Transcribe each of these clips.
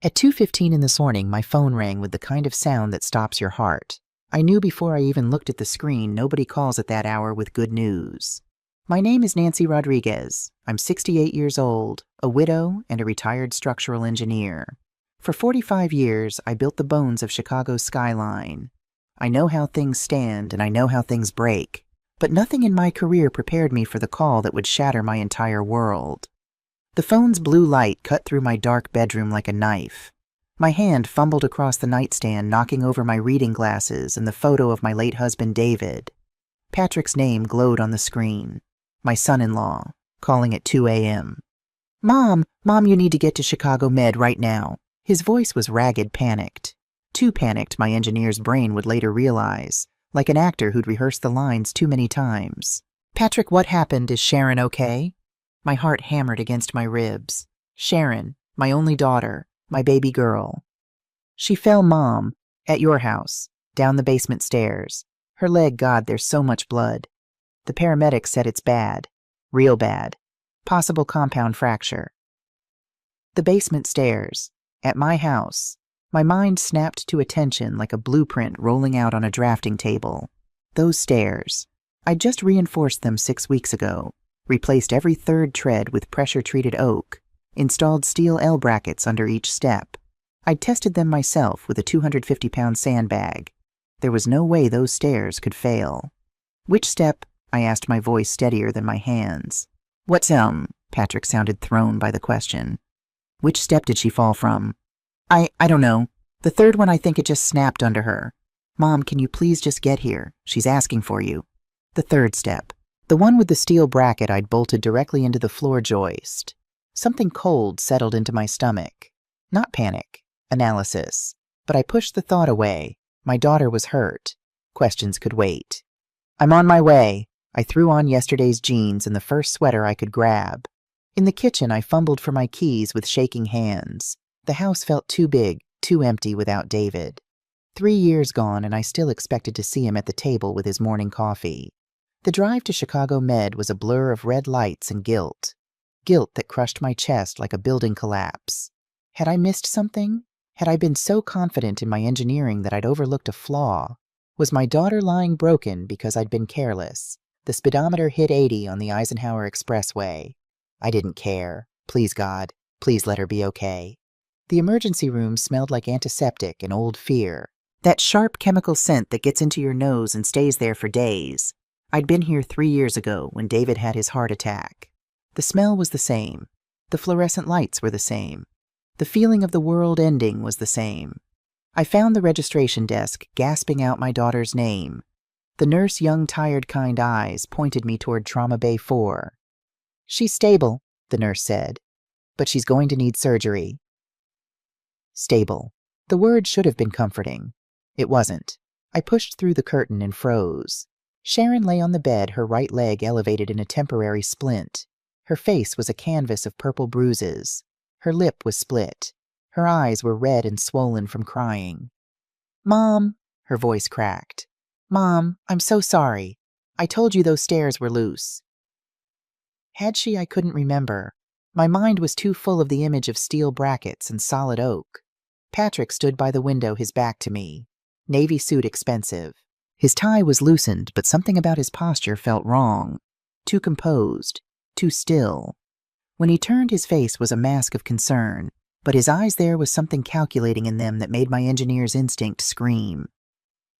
At 2:15 in the morning, my phone rang with the kind of sound that stops your heart. I knew before I even looked at the screen nobody calls at that hour with good news. My name is Nancy Rodriguez. I'm 68 years old, a widow, and a retired structural engineer. For 45 years, I built the bones of Chicago's skyline. I know how things stand and I know how things break, but nothing in my career prepared me for the call that would shatter my entire world. The phone's blue light cut through my dark bedroom like a knife. My hand fumbled across the nightstand, knocking over my reading glasses and the photo of my late husband, David. Patrick's name glowed on the screen. My son-in-law, calling at 2 a.m. Mom, you need to get to Chicago Med right now. His voice was ragged, panicked. Too panicked, my engineer's brain would later realize, like an actor who'd rehearsed the lines too many times. Patrick, what happened? Is Sharon okay? My heart hammered against my ribs. Sharon, my only daughter, my baby girl. She fell, Mom, at your house, down the basement stairs. Her leg, God, there's so much blood. The paramedics said it's bad. Real bad. Possible compound fracture. The basement stairs. At my house. My mind snapped to attention like a blueprint rolling out on a drafting table. Those stairs. I'd just reinforced them 6 weeks ago. Replaced every third tread with pressure-treated oak, installed steel L brackets under each step. I'd tested them myself with a 250-pound sandbag. There was no way those stairs could fail. Which step? I asked, my voice steadier than my hands. What's Patrick sounded thrown by the question. Which step did she fall from? I don't know. The third one, I think it just snapped under her. Mom, can you please just get here? She's asking for you. The third step. The one with the steel bracket I'd bolted directly into the floor joist. Something cold settled into my stomach. Not panic, analysis. But I pushed the thought away. My daughter was hurt. Questions could wait. I'm on my way. I threw on yesterday's jeans and the first sweater I could grab. In the kitchen, I fumbled for my keys with shaking hands. The house felt too big, too empty without David. 3 years gone, and I still expected to see him at the table with his morning coffee. The drive to Chicago Med was a blur of red lights and guilt. Guilt that crushed my chest like a building collapse. Had I missed something? Had I been so confident in my engineering that I'd overlooked a flaw? Was my daughter lying broken because I'd been careless? The speedometer hit 80 on the Eisenhower Expressway. I didn't care. Please, God, please let her be okay. The emergency room smelled like antiseptic and old fear. That sharp chemical scent that gets into your nose and stays there for days. I'd been here 3 years ago when David had his heart attack. The smell was the same. The fluorescent lights were the same. The feeling of the world ending was the same. I found the registration desk, gasping out my daughter's name. The nurse, young, tired, kind eyes pointed me toward Trauma Bay 4. She's stable, the nurse said, but she's going to need surgery. Stable. The word should have been comforting. It wasn't. I pushed through the curtain and froze. Sharon lay on the bed, her right leg elevated in a temporary splint. Her face was a canvas of purple bruises. Her lip was split. Her eyes were red and swollen from crying. Mom, her voice cracked. Mom, I'm so sorry. I told you those stairs were loose. Had she? I couldn't remember. My mind was too full of the image of steel brackets and solid oak. Patrick stood by the window, his back to me. Navy suit expensive. His tie was loosened, but something about his posture felt wrong. Too composed. Too still. When he turned, his face was a mask of concern, but his eyes, there was something calculating in them that made my engineer's instinct scream.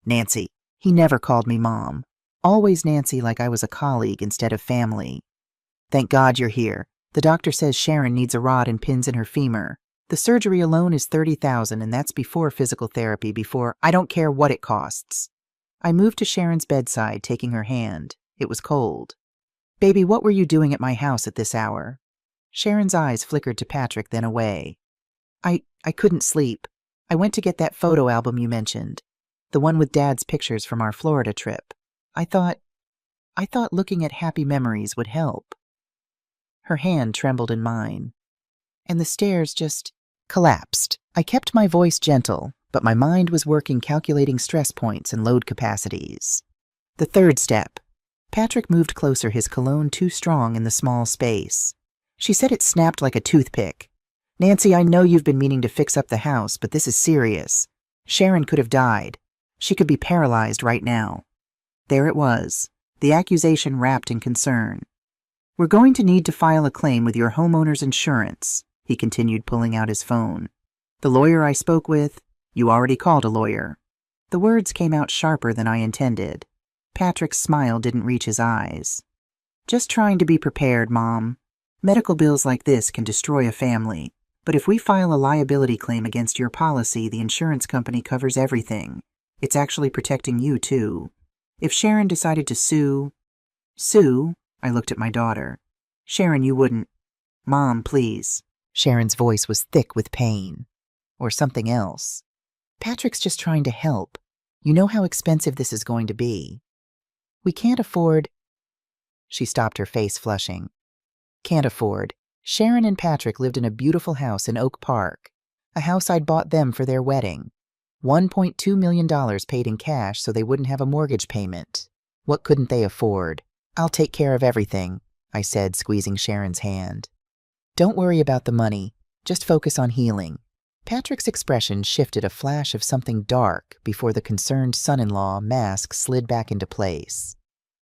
Nancy. He never called me Mom. Always Nancy, like I was a colleague instead of family. Thank God you're here. The doctor says Sharon needs a rod and pins in her femur. The surgery alone is $30,000, and that's before physical therapy, before I don't care what it costs. I moved to Sharon's bedside, taking her hand. It was cold. Baby, what were you doing at my house at this hour? Sharon's eyes flickered to Patrick, then away. I couldn't sleep. I went to get that photo album you mentioned. The one with Dad's pictures from our Florida trip. I thought looking at happy memories would help. Her hand trembled in mine. And the stairs just collapsed. I kept my voice gentle, but my mind was working, calculating stress points and load capacities. The third step. Patrick moved closer, his cologne too strong in the small space. She said it snapped like a toothpick. Nancy, I know you've been meaning to fix up the house, but this is serious. Sharon could have died. She could be paralyzed right now. There it was, the accusation wrapped in concern. We're going to need to file a claim with your homeowner's insurance, he continued, pulling out his phone. The lawyer I spoke with, you already called a lawyer. The words came out sharper than I intended. Patrick's smile didn't reach his eyes. Just trying to be prepared, Mom. Medical bills like this can destroy a family, but if we file a liability claim against your policy, the insurance company covers everything. It's actually protecting you, too. If Sharon decided to sue... Sue? I looked at my daughter. Sharon, you wouldn't... Mom, please. Sharon's voice was thick with pain. Or something else. Patrick's just trying to help. You know how expensive this is going to be. We can't afford... She stopped, her face flushing. Can't afford. Sharon and Patrick lived in a beautiful house in Oak Park. A house I'd bought them for their wedding. $1.2 million paid in cash so they wouldn't have a mortgage payment. What couldn't they afford? I'll take care of everything, I said, squeezing Sharon's hand. Don't worry about the money. Just focus on healing. Patrick's expression shifted, a flash of something dark before the concerned son-in-law mask slid back into place.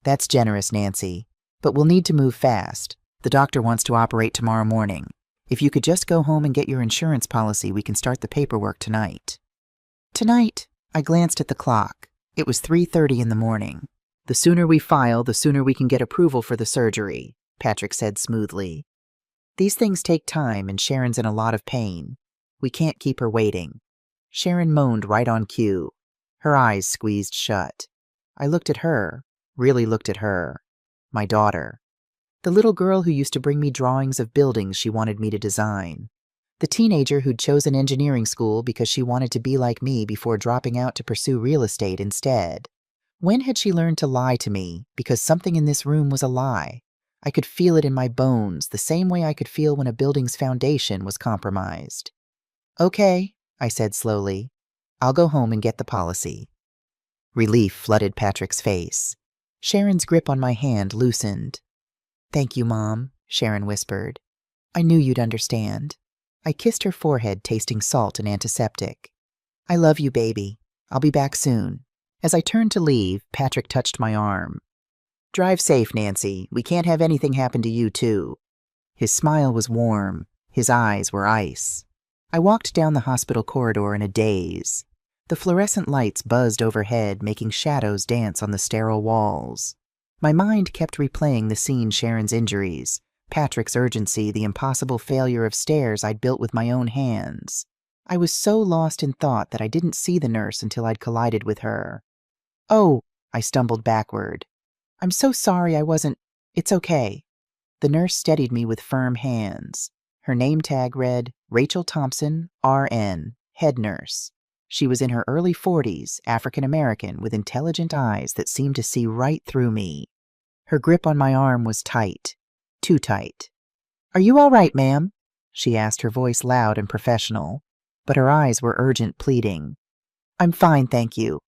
That's generous, Nancy, but we'll need to move fast. The doctor wants to operate tomorrow morning. If you could just go home and get your insurance policy, we can start the paperwork tonight. Tonight? I glanced at the clock. It was 3:30 in the morning. The sooner we file, the sooner we can get approval for the surgery, Patrick said smoothly. These things take time, and Sharon's in a lot of pain. We can't keep her waiting. Sharon moaned right on cue. Her eyes squeezed shut. I looked at her, really looked at her. My daughter. The little girl who used to bring me drawings of buildings she wanted me to design. The teenager who'd chosen engineering school because she wanted to be like me before dropping out to pursue real estate instead. When had she learned to lie to me because something in this room was a lie? I could feel it in my bones, the same way I could feel when a building's foundation was compromised. Okay, I said slowly. I'll go home and get the policy. Relief flooded Patrick's face. Sharon's grip on my hand loosened. Thank you, Mom, Sharon whispered. I knew you'd understand. I kissed her forehead, tasting salt and antiseptic. I love you, baby. I'll be back soon. As I turned to leave, Patrick touched my arm. Drive safe, Nancy. We can't have anything happen to you, too. His smile was warm. His eyes were ice. I walked down the hospital corridor in a daze. The fluorescent lights buzzed overhead, making shadows dance on the sterile walls. My mind kept replaying the scene: Sharon's injuries, Patrick's urgency, the impossible failure of stairs I'd built with my own hands. I was so lost in thought that I didn't see the nurse until I'd collided with her. Oh, I stumbled backward. I'm so sorry I wasn't... It's okay. The nurse steadied me with firm hands. Her name tag read, Rachel Thompson, RN, head nurse. She was in her early 40s, African-American, with intelligent eyes that seemed to see right through me. Her grip on my arm was tight. Too tight. Are you all right, ma'am? She asked, her voice loud and professional. But her eyes were urgent, pleading. I'm fine, thank you.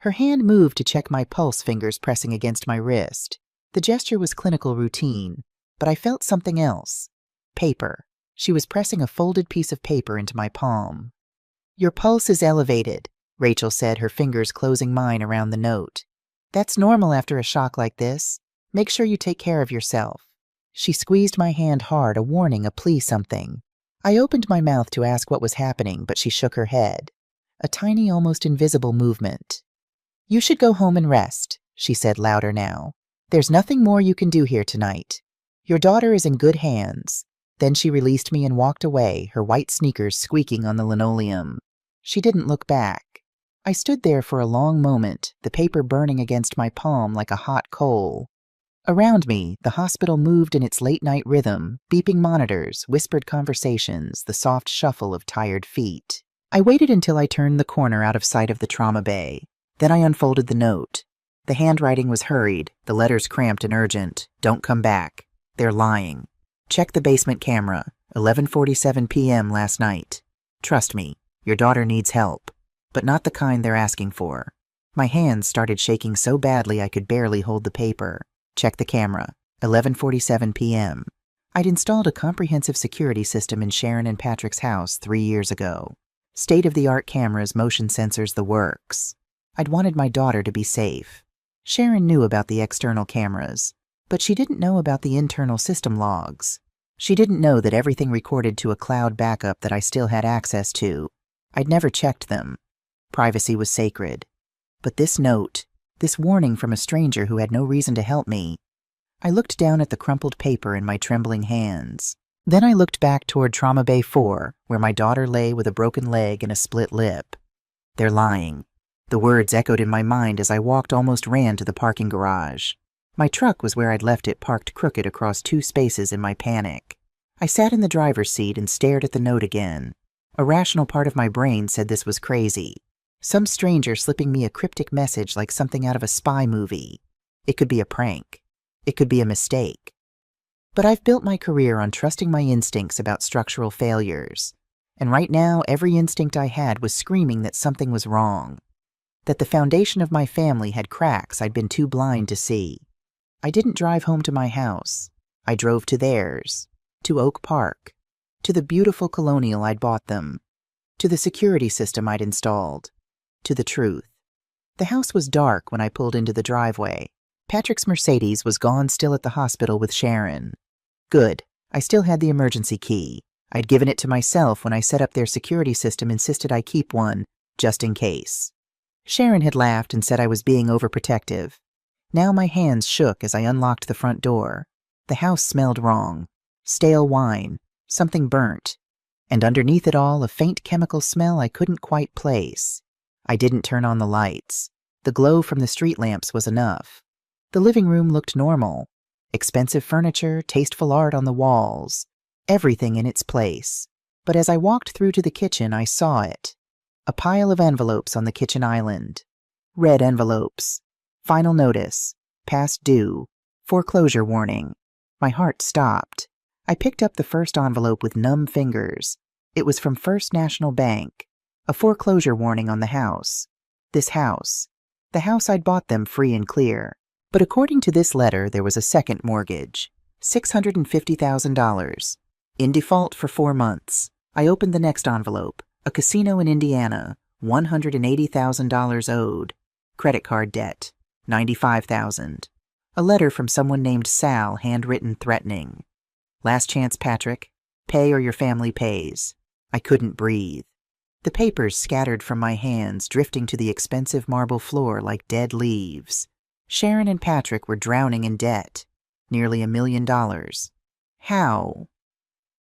Her hand moved to check my pulse, fingers pressing against my wrist. The gesture was clinical routine, but I felt something else. Paper. She was pressing a folded piece of paper into my palm. Your pulse is elevated, Rachel said, her fingers closing mine around the note. That's normal after a shock like this. Make sure you take care of yourself. She squeezed my hand hard, a warning, a plea, something. I opened my mouth to ask what was happening, but she shook her head. A tiny, almost invisible movement. You should go home and rest, she said louder now. There's nothing more you can do here tonight. Your daughter is in good hands. Then she released me and walked away, her white sneakers squeaking on the linoleum. She didn't look back. I stood there for a long moment, the paper burning against my palm like a hot coal. Around me, the hospital moved in its late-night rhythm, beeping monitors, whispered conversations, the soft shuffle of tired feet. I waited until I turned the corner out of sight of the trauma bay. Then I unfolded the note. The handwriting was hurried, the letters cramped and urgent. Don't come back. They're lying. Check the basement camera. 11:47 p.m. last night. Trust me, your daughter needs help, but not the kind they're asking for. My hands started shaking so badly I could barely hold the paper. Check the camera. 11:47 p.m. I'd installed a comprehensive security system in Sharon and Patrick's house 3 years ago. State-of-the-art cameras, motion sensors, the works. I'd wanted my daughter to be safe. Sharon knew about the external cameras, but she didn't know about the internal system logs. She didn't know that everything recorded to a cloud backup that I still had access to. I'd never checked them. Privacy was sacred. But this note, this warning from a stranger who had no reason to help me. I looked down at the crumpled paper in my trembling hands. Then I looked back toward Trauma Bay 4, where my daughter lay with a broken leg and a split lip. They're lying. The words echoed in my mind as I almost ran to the parking garage. My truck was where I'd left it, parked crooked across 2 spaces in my panic. I sat in the driver's seat and stared at the note again. A rational part of my brain said this was crazy. Some stranger slipping me a cryptic message like something out of a spy movie. It could be a prank. It could be a mistake. But I've built my career on trusting my instincts about structural failures. And right now, every instinct I had was screaming that something was wrong. That the foundation of my family had cracks I'd been too blind to see. I didn't drive home to my house. I drove to theirs. To Oak Park. To the beautiful colonial I'd bought them. To the security system I'd installed. To the truth. The house was dark when I pulled into the driveway. Patrick's Mercedes was gone, still at the hospital with Sharon. Good. I still had the emergency key. I'd given it to myself when I set up their security system, insisted I keep one, just in case. Sharon had laughed and said I was being overprotective. Now my hands shook as I unlocked the front door. The house smelled wrong. Stale wine. Something burnt. And underneath it all, a faint chemical smell I couldn't quite place. I didn't turn on the lights. The glow from the street lamps was enough. The living room looked normal. Expensive furniture, tasteful art on the walls. Everything in its place. But as I walked through to the kitchen, I saw it. A pile of envelopes on the kitchen island. Red envelopes. Final notice. Past due. Foreclosure warning. My heart stopped. I picked up the first envelope with numb fingers. It was from First National Bank. A foreclosure warning on the house. This house. The house I'd bought them free and clear. But according to this letter, there was a second mortgage. $650,000. In default for 4 months. I opened the next envelope. A casino in Indiana. $180,000 owed. Credit card debt. $95,000. A letter from someone named Sal, handwritten, threatening. Last chance, Patrick. Pay or your family pays. I couldn't breathe. The papers scattered from my hands, drifting to the expensive marble floor like dead leaves. Sharon and Patrick were drowning in debt. Nearly $1 million. How?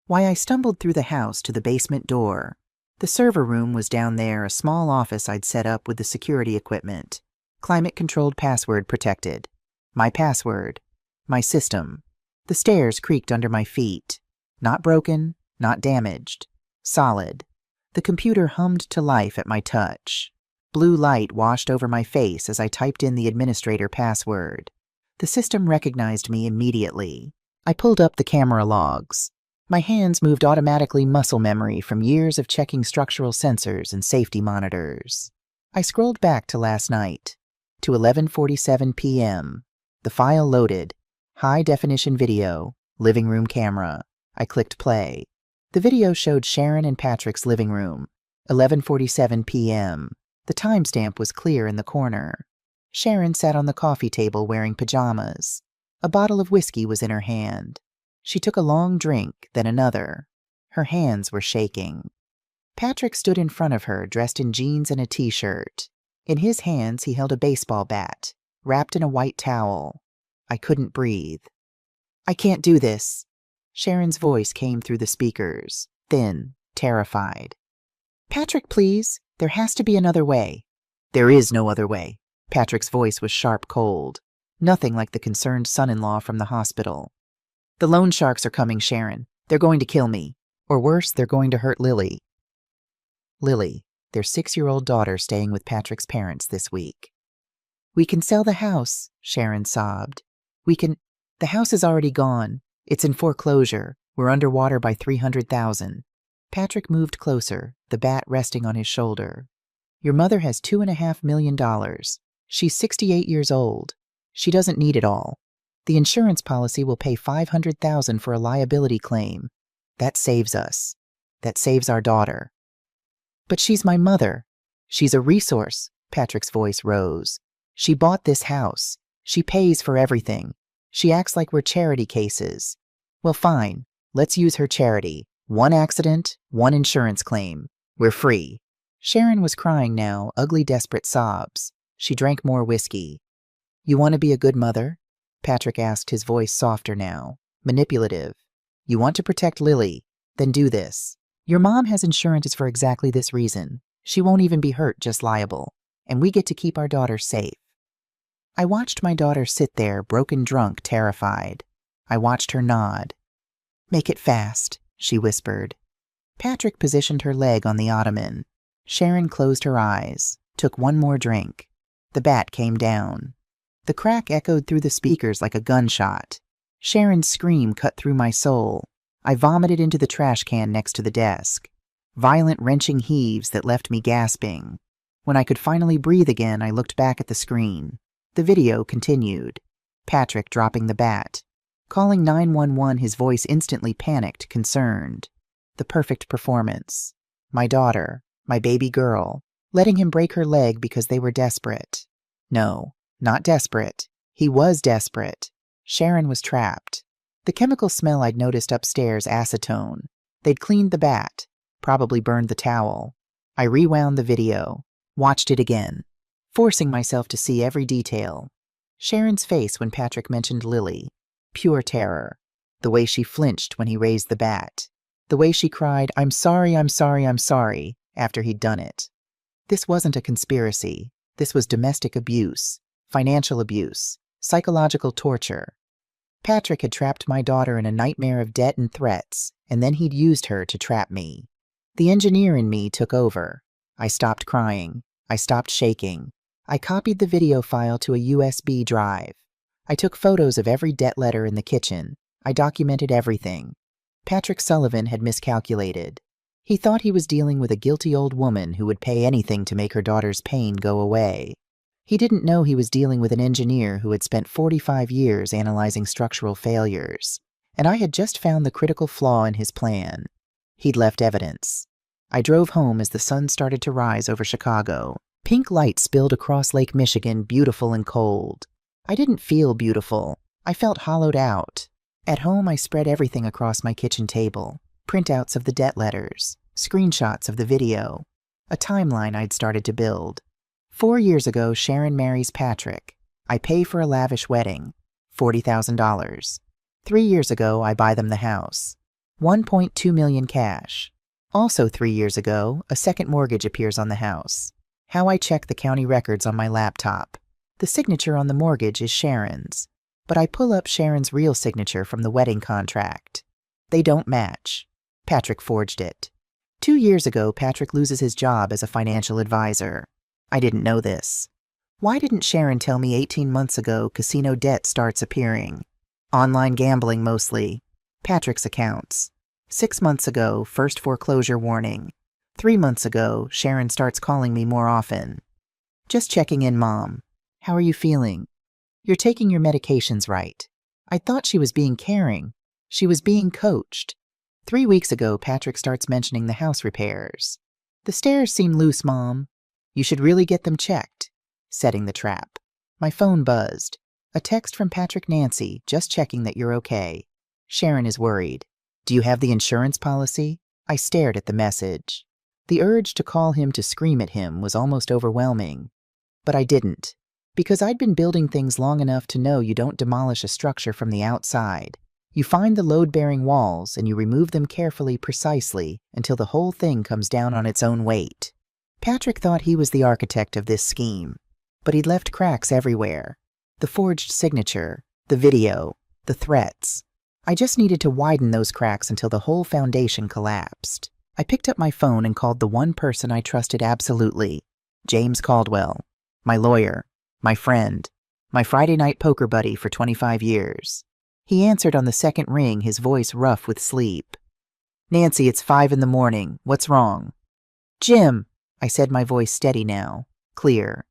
Why, I stumbled through the house to the basement door. The server room was down there, a small office I'd set up with the security equipment. Climate-controlled, password protected. My password. My system. The stairs creaked under my feet. Not broken, not damaged. Solid. The computer hummed to life at my touch. Blue light washed over my face as I typed in the administrator password. The system recognized me immediately. I pulled up the camera logs. My hands moved automatically, muscle memory from years of checking structural sensors and safety monitors. I scrolled back to last night, to 11:47 p.m. The file loaded. High-definition video, living room camera. I clicked play. The video showed Sharon and Patrick's living room, 11:47 p.m. The timestamp was clear in the corner. Sharon sat on the coffee table wearing pajamas. A bottle of whiskey was in her hand. She took a long drink, then another. Her hands were shaking. Patrick stood in front of her, dressed in jeans and a t-shirt. In his hands, he held a baseball bat, wrapped in a white towel. I couldn't breathe. I can't do this. Sharon's voice came through the speakers, thin, terrified. Patrick, please. There has to be another way. There is no other way. Patrick's voice was sharp, cold. Nothing like the concerned son-in-law from the hospital. The loan sharks are coming, Sharon. They're going to kill me. Or worse, they're going to hurt Lily. Lily, their 6-year-old daughter staying with Patrick's parents this week. We can sell the house, Sharon sobbed. The house is already gone. It's in foreclosure. We're underwater by $300,000. Patrick moved closer, the bat resting on his shoulder. Your mother has $2.5 million. She's 68 years old. She doesn't need it all. The insurance policy will pay $500,000 for a liability claim. That saves us. That saves our daughter. But she's my mother. She's a resource. Patrick's voice rose. She bought this house. She pays for everything. She acts like we're charity cases. Well, fine. Let's use her charity. One accident, one insurance claim. We're free. Sharon was crying now, ugly, desperate sobs. She drank more whiskey. You want to be a good mother? Patrick asked, his voice softer now, manipulative. You want to protect Lily? Then do this. Your mom has insurance for exactly this reason. She won't even be hurt, just liable. And we get to keep our daughter safe. I watched my daughter sit there, broken drunk, terrified. I watched her nod. Make it fast, she whispered. Patrick positioned her leg on the ottoman. Sharon closed her eyes, took one more drink. The bat came down. The crack echoed through the speakers like a gunshot. Sharon's scream cut through my soul. I vomited into the trash can next to the desk. Violent, wrenching heaves that left me gasping. When I could finally breathe again, I looked back at the screen. The video continued. Patrick dropping the bat. Calling 911, his voice instantly panicked, concerned. The perfect performance. My daughter, my baby girl, letting him break her leg because they were desperate. No, not desperate. He was desperate. Sharon was trapped. The chemical smell I'd noticed upstairs, acetone. They'd cleaned the bat, probably burned the towel. I rewound the video, watched it again, forcing myself to see every detail. Sharon's face when Patrick mentioned Lily. Pure terror. The way she flinched when he raised the bat. The way she cried, I'm sorry, I'm sorry, I'm sorry, after he'd done it. This wasn't a conspiracy. This was domestic abuse, financial abuse, psychological torture. Patrick had trapped my daughter in a nightmare of debt and threats, and then he'd used her to trap me. The engineer in me took over. I stopped crying. I stopped shaking. I copied the video file to a USB drive. I took photos of every debt letter in the kitchen. I documented everything. Patrick Sullivan had miscalculated. He thought he was dealing with a guilty old woman who would pay anything to make her daughter's pain go away. He didn't know he was dealing with an engineer who had spent 45 years analyzing structural failures, and I had just found the critical flaw in his plan. He'd left evidence. I drove home as the sun started to rise over Chicago. Pink light spilled across Lake Michigan, beautiful and cold. I didn't feel beautiful. I felt hollowed out. At home, I spread everything across my kitchen table. Printouts of the debt letters, screenshots of the video, a timeline I'd started to build. 4 years ago, Sharon marries Patrick. I pay for a lavish wedding, $40,000. 3 years ago, I buy them the house, $1.2 million cash. Also 3 years ago, a second mortgage appears on the house. How I check the county records on my laptop. The signature on the mortgage is Sharon's, but I pull up Sharon's real signature from the wedding contract. They don't match. Patrick forged it. 2 years ago, Patrick loses his job as a financial advisor. I didn't know this. Why didn't Sharon tell me 18 months ago casino debt starts appearing? Online gambling mostly. Patrick's accounts. 6 months ago, first foreclosure warning. 3 months ago, Sharon starts calling me more often. Just checking in, Mom. How are you feeling? You're taking your medications right. I thought she was being caring. She was being coached. 3 weeks ago, Patrick starts mentioning the house repairs. The stairs seem loose, Mom. You should really get them checked. Setting the trap. My phone buzzed. A text from Patrick: Nancy, just checking that you're okay. Sharon is worried. Do you have the insurance policy? I stared at the message. The urge to call him, to scream at him, was almost overwhelming. But I didn't, because I'd been building things long enough to know you don't demolish a structure from the outside. You find the load-bearing walls and you remove them carefully, precisely, until the whole thing comes down on its own weight. Patrick thought he was the architect of this scheme, but he'd left cracks everywhere. The forged signature, the video, the threats. I just needed to widen those cracks until the whole foundation collapsed. I picked up my phone and called the one person I trusted absolutely, James Caldwell, my lawyer, my friend, my Friday night poker buddy for 25 years. He answered on the second ring, his voice rough with sleep. Nancy, it's 5 a.m. What's wrong? Jim, I said, my voice steady now, clear.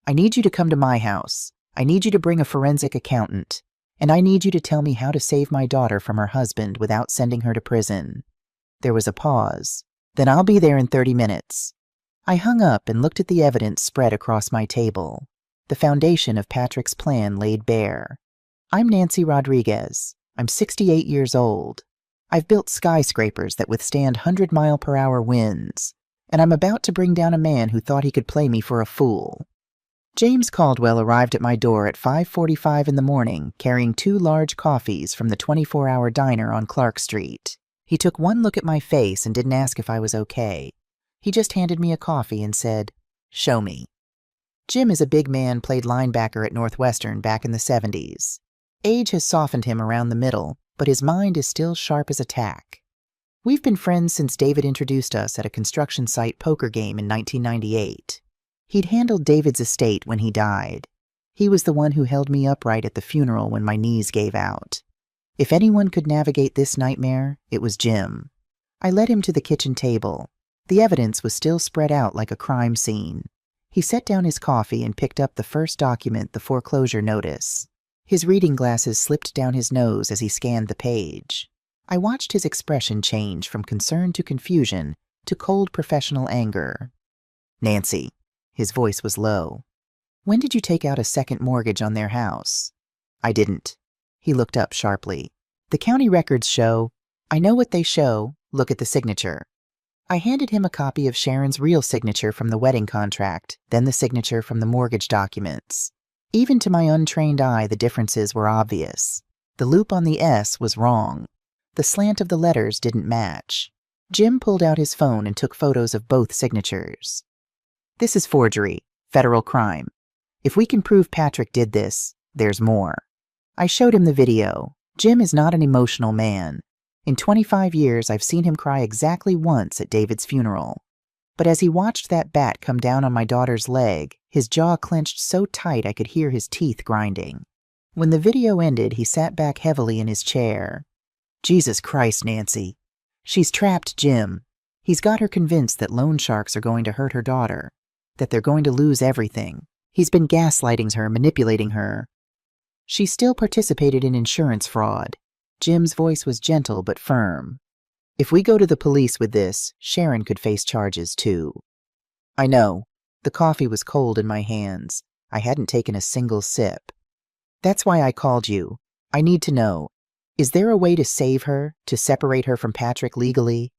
I need you to come to my house. I need you to bring a forensic accountant. And I need you to tell me how to save my daughter from her husband without sending her to prison." There was a pause. "Then I'll be there in 30 minutes. I hung up and looked at the evidence spread across my table. The foundation of Patrick's plan laid bare. I'm Nancy Rodriguez. I'm 68 years old. I've built skyscrapers that withstand 100-mile-per-hour winds, and I'm about to bring down a man who thought he could play me for a fool." James Caldwell arrived at my door at 5:45 in the morning, carrying 2 large coffees from the 24-hour diner on Clark Street. He took one look at my face and didn't ask if I was okay. He just handed me a coffee and said, "Show me." Jim is a big man, played linebacker at Northwestern back in the 70s. Age has softened him around the middle, but his mind is still sharp as a tack. We've been friends since David introduced us at a construction site poker game in 1998. He'd handled David's estate when he died. He was the one who held me upright at the funeral when my knees gave out. If anyone could navigate this nightmare, it was Jim. I led him to the kitchen table. The evidence was still spread out like a crime scene. He set down his coffee and picked up the first document, the foreclosure notice. His reading glasses slipped down his nose as he scanned the page. I watched his expression change from concern to confusion to cold professional anger. "Nancy," his voice was low, "when did you take out a second mortgage on their house?" "I didn't." He looked up sharply. "The county records show—" "I know what they show. Look at the signature." I handed him a copy of Sharon's real signature from the wedding contract, then the signature from the mortgage documents. Even to my untrained eye, the differences were obvious. The loop on the S was wrong. The slant of the letters didn't match. Jim pulled out his phone and took photos of both signatures. "This is forgery, federal crime. If we can prove Patrick did this, there's more." I showed him the video. Jim is not an emotional man. In 25 years, I've seen him cry exactly once at David's funeral. But as he watched that bat come down on my daughter's leg, his jaw clenched so tight I could hear his teeth grinding. When the video ended, he sat back heavily in his chair. "Jesus Christ, Nancy. She's trapped Jim. He's got her convinced that loan sharks are going to hurt her daughter, that they're going to lose everything. He's been gaslighting her, manipulating her. She still participated in insurance fraud." Jim's voice was gentle but firm. "If we go to the police with this, Sharon could face charges too." "I know." The coffee was cold in my hands. I hadn't taken a single sip. "That's why I called you. I need to know. Is there a way to save her, to separate her from Patrick legally?"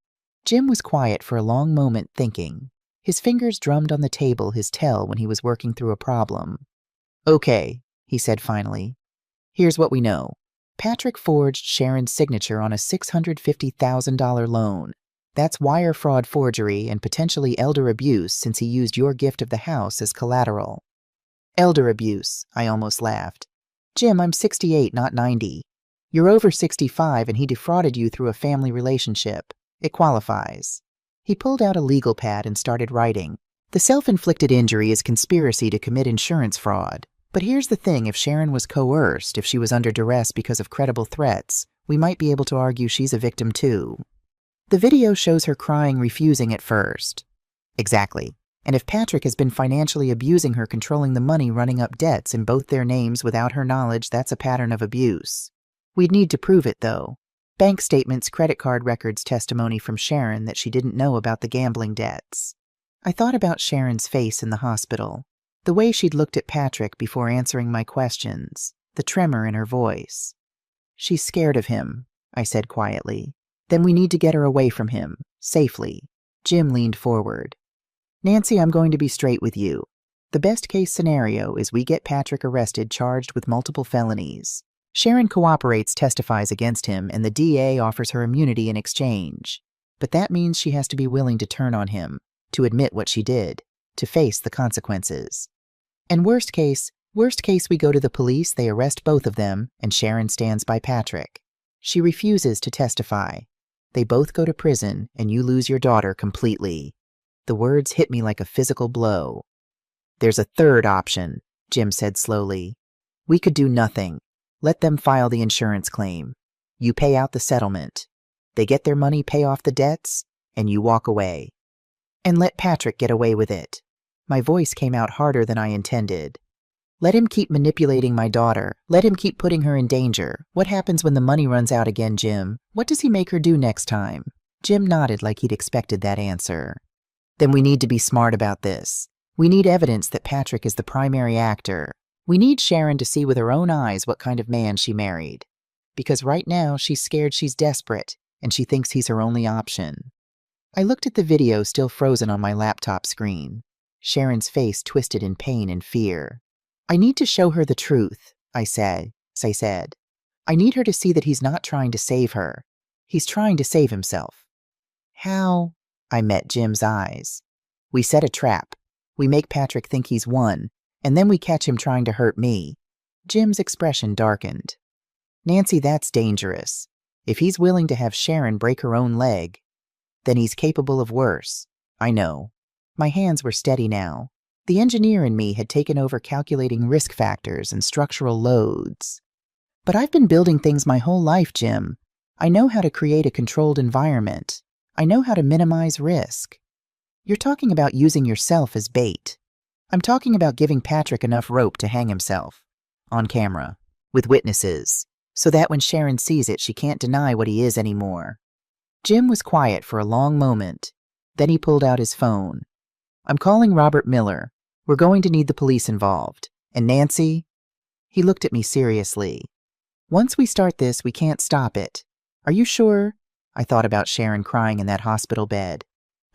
Jim was quiet for a long moment, thinking. His fingers drummed on the table, his tell when he was working through a problem. "Okay," he said finally. "Here's what we know. Patrick forged Sharon's signature on a $650,000 loan. That's wire fraud forgery and potentially elder abuse since he used your gift of the house as collateral." "Elder abuse," I almost laughed. "Jim, I'm 68, not 90. You're over 65 and he defrauded you through a family relationship. It qualifies." He pulled out a legal pad and started writing. "The self-inflicted injury is conspiracy to commit insurance fraud. But here's the thing, if Sharon was coerced, if she was under duress because of credible threats, we might be able to argue she's a victim too." "The video shows her crying, refusing at first." "Exactly. And if Patrick has been financially abusing her, controlling the money, running up debts in both their names without her knowledge, that's a pattern of abuse. We'd need to prove it, though. Bank statements, credit card records, testimony from Sharon that she didn't know about the gambling debts." I thought about Sharon's face in the hospital. The way she'd looked at Patrick before answering my questions, the tremor in her voice. "She's scared of him," I said quietly. "Then we need to get her away from him, safely." Jim leaned forward. "Nancy, I'm going to be straight with you. The best-case scenario is we get Patrick arrested, charged with multiple felonies. Sharon cooperates, testifies against him, and the DA offers her immunity in exchange. But that means she has to be willing to turn on him, to admit what she did, to face the consequences. And worst case, we go to the police, they arrest both of them, and Sharon stands by Patrick. She refuses to testify. They both go to prison, and you lose your daughter completely." The words hit me like a physical blow. "There's a third option," Jim said slowly. "We could do nothing. Let them file the insurance claim. You pay out the settlement. They get their money, pay off the debts, and you walk away. And let Patrick get away with it." My voice came out harder than I intended. Let him keep manipulating my daughter. Let him keep putting her in danger. What happens when the money runs out again, Jim? What does he make her do next time? Jim nodded like he'd expected that answer. Then we need to be smart about this. We need evidence that Patrick is the primary actor. We need Sharon to see with her own eyes what kind of man she married. Because right now she's scared she's desperate, and she thinks he's her only option. I looked at the video still frozen on my laptop screen. Sharon's face twisted in pain and fear. I need to show her the truth, I said. I need her to see that he's not trying to save her. He's trying to save himself. How? I met Jim's eyes. We set a trap. We make Patrick think he's won, and then we catch him trying to hurt me. Jim's expression darkened. Nancy, that's dangerous. If he's willing to have Sharon break her own leg, then he's capable of worse. I know. My hands were steady now. The engineer in me had taken over calculating risk factors and structural loads. But I've been building things my whole life, Jim. I know how to create a controlled environment. I know how to minimize risk. You're talking about using yourself as bait. I'm talking about giving Patrick enough rope to hang himself. On camera. With witnesses. So that when Sharon sees it, she can't deny what he is anymore. Jim was quiet for a long moment. Then he pulled out his phone. I'm calling Robert Miller. We're going to need the police involved. And Nancy? He looked at me seriously. Once we start this, we can't stop it. Are you sure? I thought about Sharon crying in that hospital bed.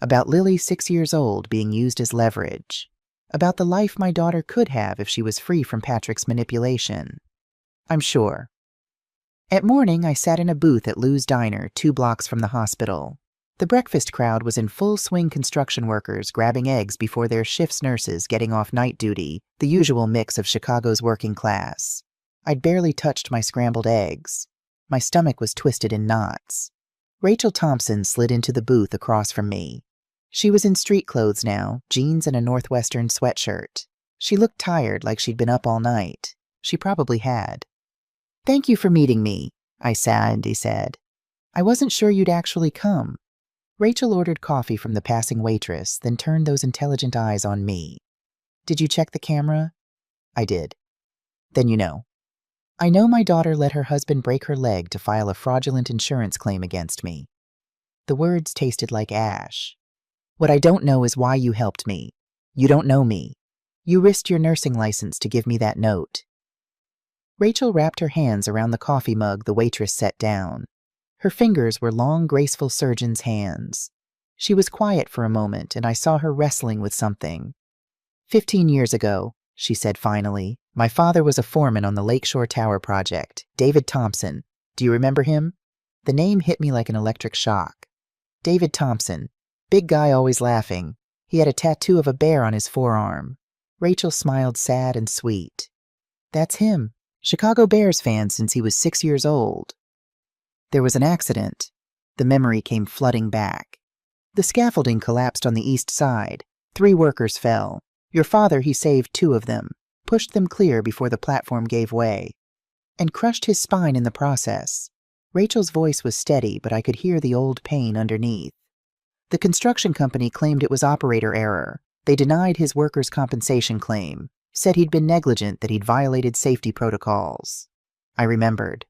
About Lily, 6 years old, being used as leverage. About the life my daughter could have if she was free from Patrick's manipulation. I'm sure. At morning, I sat in a booth at Lou's Diner, 2 blocks from the hospital. The breakfast crowd was in full swing, construction workers grabbing eggs before their shifts, nurses getting off night duty, the usual mix of Chicago's working class. I'd barely touched my scrambled eggs. My stomach was twisted in knots. Rachel Thompson slid into the booth across from me. She was in street clothes now, jeans and a Northwestern sweatshirt. She looked tired, like she'd been up all night. She probably had. Thank you for meeting me, I sadly said. I wasn't sure you'd actually come. Rachel ordered coffee from the passing waitress, then turned those intelligent eyes on me. Did you check the camera? I did. Then you know. I know my daughter let her husband break her leg to file a fraudulent insurance claim against me. The words tasted like ash. What I don't know is why you helped me. You don't know me. You risked your nursing license to give me that note. Rachel wrapped her hands around the coffee mug the waitress set down. Her fingers were long, graceful surgeon's hands. She was quiet for a moment, and I saw her wrestling with something. 15 years ago, she said finally, my father was a foreman on the Lakeshore Tower project, David Thompson. Do you remember him? The name hit me like an electric shock. David Thompson. Big guy always laughing. He had a tattoo of a bear on his forearm. Rachel smiled sad and sweet. That's him. Chicago Bears fan since he was 6 years old. There was an accident. The memory came flooding back. The scaffolding collapsed on the east side. 3 workers fell. Your father, he saved 2 of them, pushed them clear before the platform gave way, and crushed his spine in the process. Rachel's voice was steady, but I could hear the old pain underneath. The construction company claimed it was operator error. They denied his workers' compensation claim, said he'd been negligent, that he'd violated safety protocols. I remembered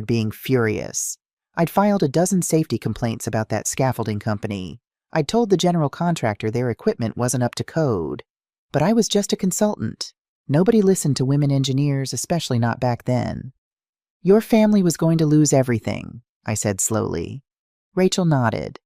being furious. I'd filed a dozen safety complaints about that scaffolding company. I'd told the general contractor their equipment wasn't up to code. But I was just a consultant. Nobody listened to women engineers, especially not back then. Your family was going to lose everything, I said slowly. Rachel nodded.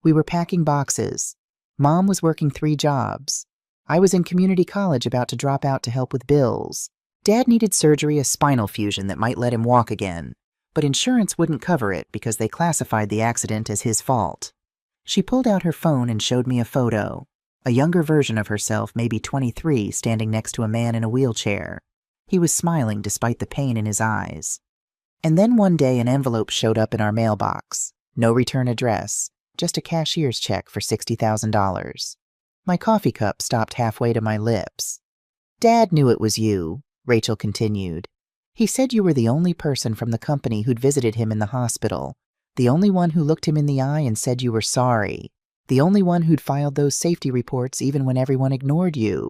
We were packing boxes. Mom was working 3 jobs. I was in community college about to drop out to help with bills. Dad needed surgery, a spinal fusion that might let him walk again, but insurance wouldn't cover it because they classified the accident as his fault. She pulled out her phone and showed me a photo, a younger version of herself, maybe 23, standing next to a man in a wheelchair. He was smiling despite the pain in his eyes. And then one day an envelope showed up in our mailbox. No return address, just a cashier's check for $60,000. My coffee cup stopped halfway to my lips. Dad knew it was you, Rachel continued. He said you were the only person from the company who'd visited him in the hospital, the only one who looked him in the eye and said you were sorry, the only one who'd filed those safety reports even when everyone ignored you.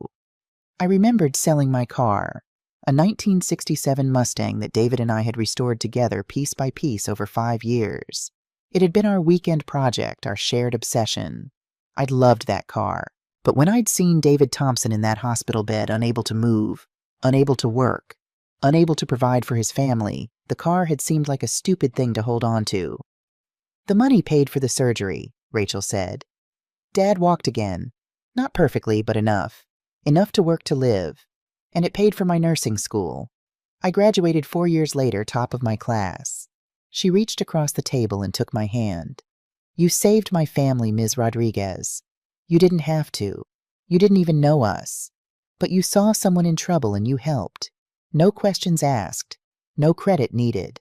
I remembered selling my car, a 1967 Mustang that David and I had restored together piece by piece over 5 years. It had been our weekend project, our shared obsession. I'd loved that car, but when I'd seen David Thompson in that hospital bed, unable to move, unable to work, unable to provide for his family, the car had seemed like a stupid thing to hold on to. The money paid for the surgery, Rachel said. Dad walked again. Not perfectly, but enough. Enough to work to live. And it paid for my nursing school. I graduated 4 years later, top of my class. She reached across the table and took my hand. You saved my family, Ms. Rodriguez. You didn't have to. You didn't even know us. But you saw someone in trouble and you helped. No questions asked. No credit needed.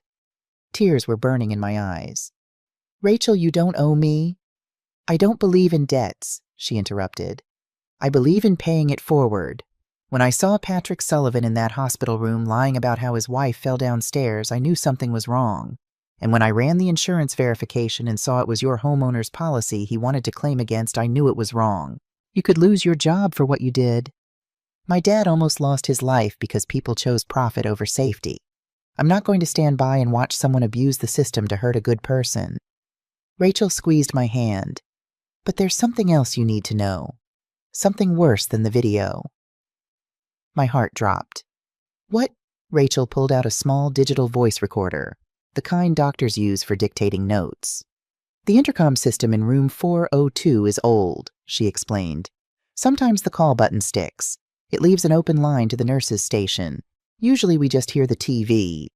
Tears were burning in my eyes. Rachel, you don't owe me. I don't believe in debts, she interrupted. I believe in paying it forward. When I saw Patrick Sullivan in that hospital room lying about how his wife fell downstairs, I knew something was wrong. And when I ran the insurance verification and saw it was your homeowner's policy he wanted to claim against, I knew it was wrong. You could lose your job for what you did. My dad almost lost his life because people chose profit over safety. I'm not going to stand by and watch someone abuse the system to hurt a good person. Rachel squeezed my hand. But there's something else you need to know. Something worse than the video. My heart dropped. What? Rachel pulled out a small digital voice recorder, the kind doctors use for dictating notes. The intercom system in room 402 is old, she explained. Sometimes the call button sticks. It leaves an open line to the nurses' station. Usually we just hear the TV.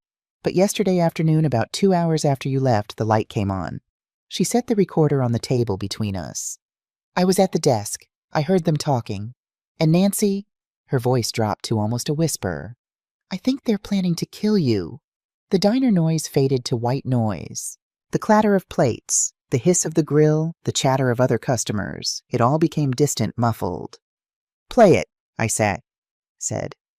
But yesterday afternoon, about 2 hours after you left, the light came on. She set the recorder on the table between us. I was at the desk. I heard them talking. And Nancy, her voice dropped to almost a whisper, I think they're planning to kill you. The diner noise faded to white noise. The clatter of plates, the hiss of the grill, the chatter of other customers, it all became distant, muffled. Play it, I said.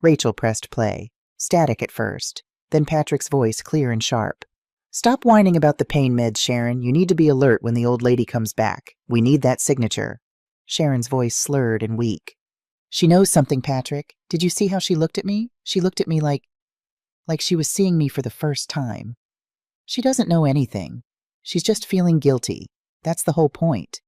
Rachel pressed play. Static at first. Then Patrick's voice, clear and sharp. Stop whining about the pain meds, Sharon. You need to be alert when the old lady comes back. We need that signature. Sharon's voice slurred and weak. She knows something, Patrick. Did you see how she looked at me? She looked at me like she was seeing me for the first time. She doesn't know anything. She's just feeling guilty. That's the whole point.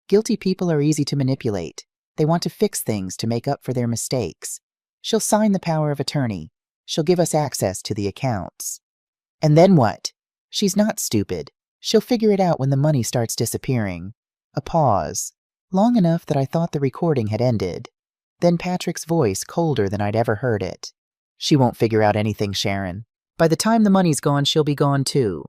Guilty people are easy to manipulate. They want to fix things to make up for their mistakes. She'll sign the power of attorney. She'll give us access to the accounts. And then what? She's not stupid. She'll figure it out when the money starts disappearing. A pause. Long enough that I thought the recording had ended. Then Patrick's voice, colder than I'd ever heard it. She won't figure out anything, Sharon. By the time the money's gone, she'll be gone too.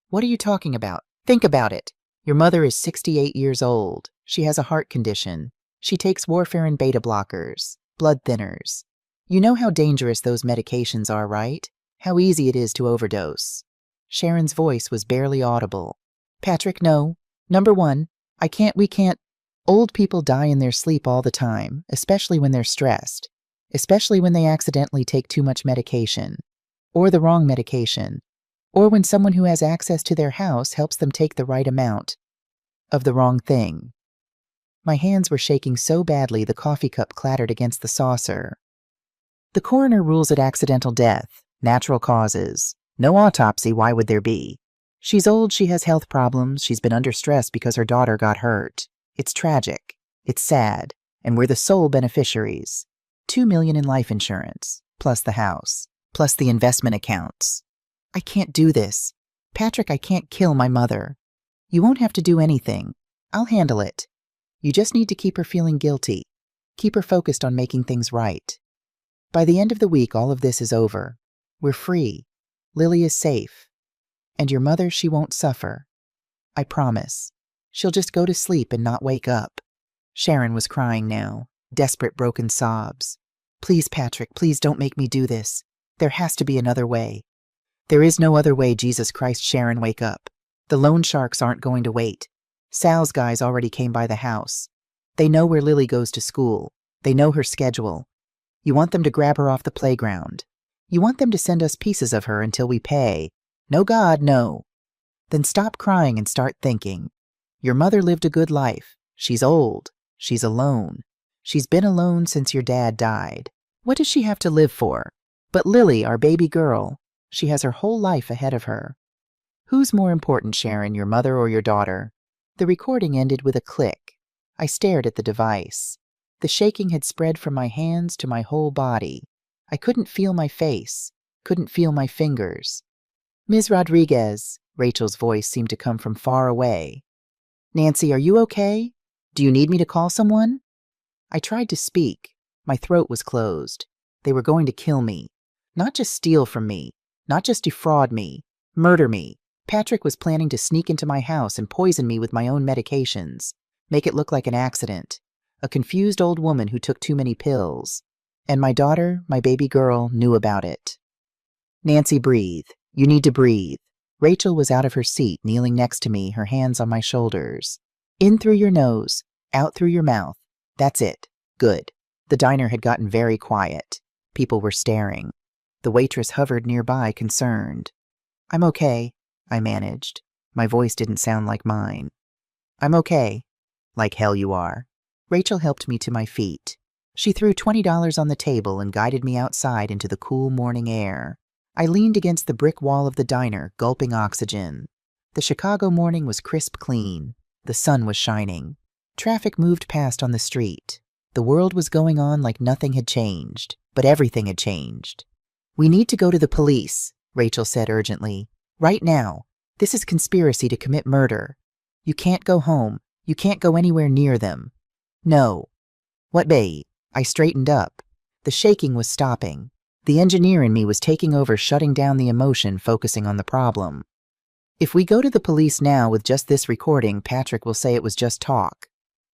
What are you talking about? Think about it. Your mother is 68 years old. She has a heart condition. She takes warfarin beta blockers, blood thinners. You know how dangerous those medications are, right? How easy it is to overdose. Sharon's voice was barely audible. Patrick, no. Number one, we can't. Old people die in their sleep all the time, especially when they're stressed. Especially when they accidentally take too much medication. Or the wrong medication. Or when someone who has access to their house helps them take the right amount of the wrong thing. My hands were shaking so badly the coffee cup clattered against the saucer. The coroner rules it accidental death, natural causes. No autopsy, why would there be? She's old, she has health problems, she's been under stress because her daughter got hurt. It's tragic. It's sad. And we're the sole beneficiaries. $2 million in life insurance, plus the house, plus the investment accounts. I can't do this. Patrick, I can't kill my mother. You won't have to do anything. I'll handle it. You just need to keep her feeling guilty. Keep her focused on making things right. By the end of the week, all of this is over. We're free. Lily is safe. And your mother, she won't suffer. I promise. She'll just go to sleep and not wake up. Sharon was crying now, desperate broken sobs. Please, Patrick, please don't make me do this. There has to be another way. There is no other way, Jesus Christ, Sharon, wake up. The loan sharks aren't going to wait. Sal's guys already came by the house. They know where Lily goes to school. They know her schedule. You want them to grab her off the playground. You want them to send us pieces of her until we pay. No, God, no. Then stop crying and start thinking. Your mother lived a good life. She's old. She's alone. She's been alone since your dad died. What does she have to live for? But Lily, our baby girl, she has her whole life ahead of her. Who's more important, Sharon, your mother or your daughter? The recording ended with a click. I stared at the device. The shaking had spread from my hands to my whole body. I couldn't feel my face, couldn't feel my fingers. Ms. Rodriguez, Rachel's voice seemed to come from far away. Nancy, are you okay? Do you need me to call someone? I tried to speak. My throat was closed. They were going to kill me. Not just steal from me, not just defraud me, murder me. Patrick was planning to sneak into my house and poison me with my own medications, make it look like an accident, a confused old woman who took too many pills. And my daughter, my baby girl, knew about it. Nancy, breathe. You need to breathe. Rachel was out of her seat, kneeling next to me, her hands on my shoulders. In through your nose, out through your mouth. That's it. Good. The diner had gotten very quiet. People were staring. The waitress hovered nearby, concerned. I'm okay, I managed. My voice didn't sound like mine. I'm okay. Like hell you are. Rachel helped me to my feet. She threw $20 on the table and guided me outside into the cool morning air. I leaned against the brick wall of the diner, gulping oxygen. The Chicago morning was crisp clean. The sun was shining. Traffic moved past on the street. The world was going on like nothing had changed, but everything had changed. We need to go to the police, Rachel said urgently. Right now. This is conspiracy to commit murder. You can't go home. You can't go anywhere near them. No. What, babe? I straightened up. The shaking was stopping. The engineer in me was taking over, shutting down the emotion, focusing on the problem. If we go to the police now with just this recording, Patrick will say it was just talk.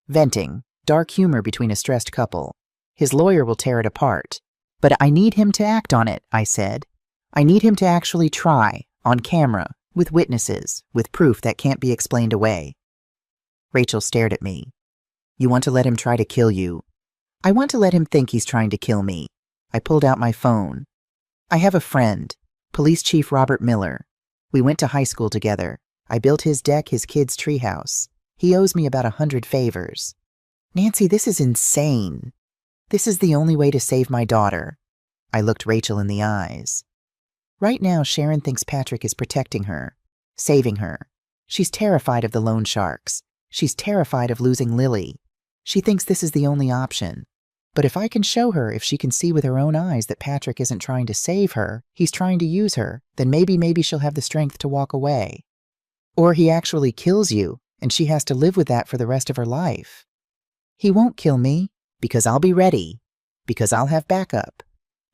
Venting, dark humor between a stressed couple. His lawyer will tear it apart. But I need him to act on it, I said. I need him to actually try, on camera, with witnesses, with proof that can't be explained away. Rachel stared at me. You want to let him try to kill you? I want to let him think he's trying to kill me. I pulled out my phone. I have a friend, Police Chief Robert Miller. We went to high school together. I built his deck, his kid's treehouse. He owes me about 100 favors. Nancy, this is insane. This is the only way to save my daughter. I looked Rachel in the eyes. Right now, Sharon thinks Patrick is protecting her, saving her. She's terrified of the loan sharks. She's terrified of losing Lily. She thinks this is the only option. But if I can show her, if she can see with her own eyes that Patrick isn't trying to save her, he's trying to use her, then maybe she'll have the strength to walk away. Or he actually kills you, and she has to live with that for the rest of her life. He won't kill me, because I'll be ready, because I'll have backup,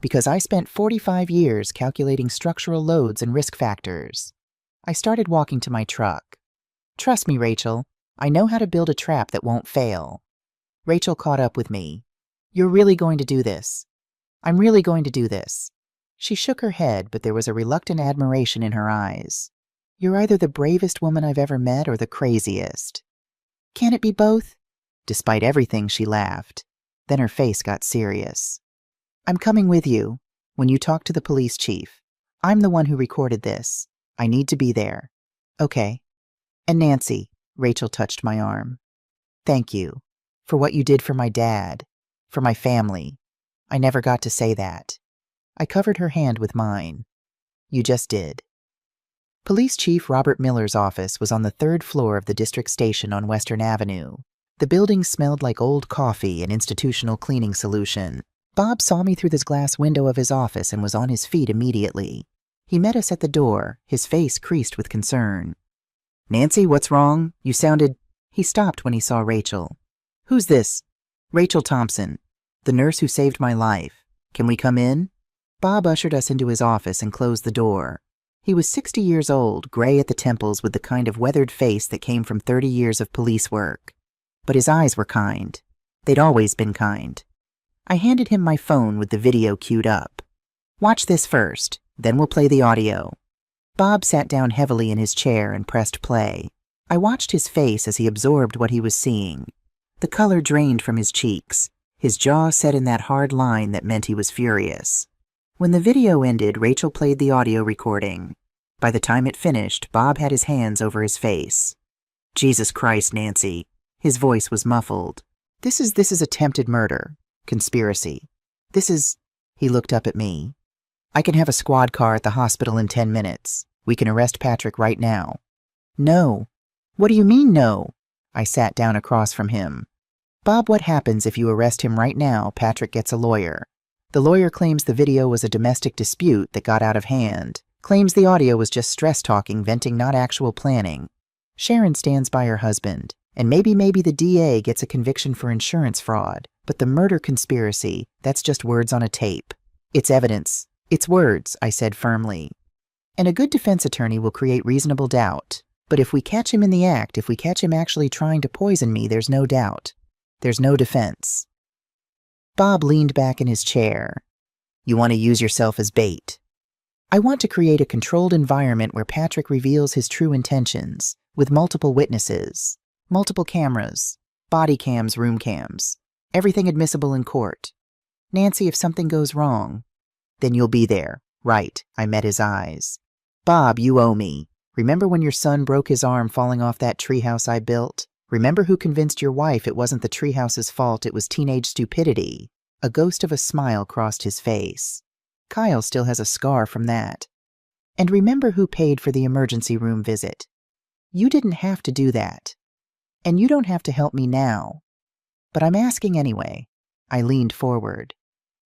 because I spent 45 years calculating structural loads and risk factors. I started walking to my truck. Trust me, Rachel, I know how to build a trap that won't fail. Rachel caught up with me. You're really going to do this. I'm really going to do this. She shook her head, but there was a reluctant admiration in her eyes. You're either the bravest woman I've ever met or the craziest. Can it be both? Despite everything, she laughed. Then her face got serious. I'm coming with you when you talk to the police chief. I'm the one who recorded this. I need to be there. Okay. And Nancy, Rachel touched my arm. Thank you for what you did for my dad, for my family. I never got to say that. I covered her hand with mine. You just did. Police Chief Robert Miller's office was on the 3rd floor of the district station on Western Avenue. The building smelled like old coffee and institutional cleaning solution. Bob saw me through this glass window of his office and was on his feet immediately. He met us at the door, his face creased with concern. Nancy, what's wrong? You sounded... He stopped when he saw Rachel. Who's this? Rachel Thompson, the nurse who saved my life. Can we come in? Bob ushered us into his office and closed the door. He was 60 years old, gray at the temples with the kind of weathered face that came from 30 years of police work. But his eyes were kind. They'd always been kind. I handed him my phone with the video queued up. Watch this first, then we'll play the audio. Bob sat down heavily in his chair and pressed play. I watched his face as he absorbed what he was seeing. The color drained from his cheeks. His jaw set in that hard line that meant he was furious. When the video ended, Rachel played the audio recording. By the time it finished, Bob had his hands over his face. Jesus Christ, Nancy. His voice was muffled. This is attempted murder. Conspiracy. He looked up at me. I can have a squad car at the hospital in 10 minutes. We can arrest Patrick right now. No. What do you mean, no? I sat down across from him. Bob, what happens if you arrest him right now? Patrick gets a lawyer. The lawyer claims the video was a domestic dispute that got out of hand. Claims the audio was just stress talking, venting, not actual planning. Sharon stands by her husband. And maybe the DA gets a conviction for insurance fraud. But the murder conspiracy, that's just words on a tape. It's evidence. It's words, I said firmly. And a good defense attorney will create reasonable doubt. But if we catch him in the act, if we catch him actually trying to poison me, there's no doubt. There's no defense. Bob leaned back in his chair. You want to use yourself as bait. I want to create a controlled environment where Patrick reveals his true intentions, with multiple witnesses, multiple cameras, body cams, room cams, everything admissible in court. Nancy, if something goes wrong, then you'll be there. Right, I met his eyes. Bob, you owe me. Remember when your son broke his arm falling off that treehouse I built? Remember who convinced your wife it wasn't the treehouse's fault, it was teenage stupidity? A ghost of a smile crossed his face. Kyle still has a scar from that. And remember who paid for the emergency room visit? You didn't have to do that. And you don't have to help me now. But I'm asking anyway. I leaned forward.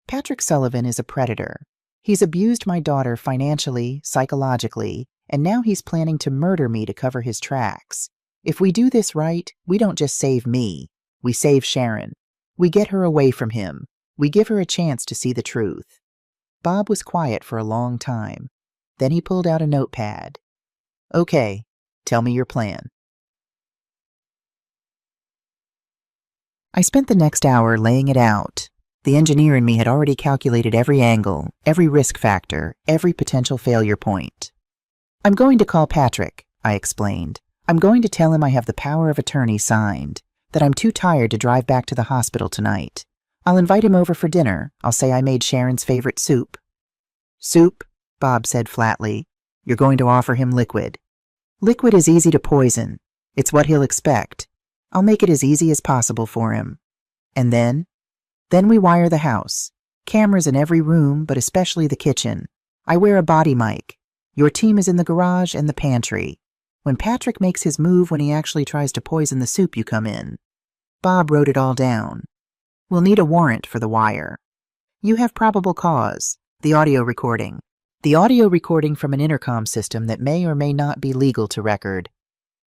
Patrick Sullivan is a predator. He's abused my daughter financially, psychologically, and now he's planning to murder me to cover his tracks. If we do this right, we don't just save me. We save Sharon. We get her away from him. We give her a chance to see the truth. Bob was quiet for a long time. Then he pulled out a notepad. Okay, tell me your plan. I spent the next hour laying it out. The engineer in me had already calculated every angle, every risk factor, every potential failure point. I'm going to call Patrick, I explained. I'm going to tell him I have the power of attorney signed, that I'm too tired to drive back to the hospital tonight. I'll invite him over for dinner. I'll say I made Sharon's favorite soup. Soup, Bob said flatly. You're going to offer him liquid. Liquid is easy to poison. It's what he'll expect. I'll make it as easy as possible for him. And then we wire the house. Cameras in every room, but especially the kitchen. I wear a body mic. Your team is in the garage and the pantry. When Patrick makes his move, when he actually tries to poison the soup, you come in. Bob wrote it all down. We'll need a warrant for the wire. You have probable cause. The audio recording. The audio recording from an intercom system that may or may not be legal to record.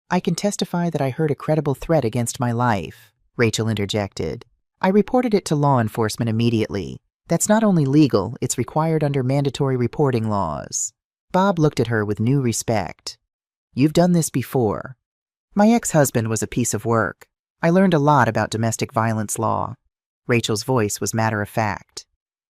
I can testify that I heard a credible threat against my life, Rachel interjected. I reported it to law enforcement immediately. That's not only legal, it's required under mandatory reporting laws. Bob looked at her with new respect. You've done this before. My ex-husband was a piece of work. I learned a lot about domestic violence law. Rachel's voice was matter-of-fact.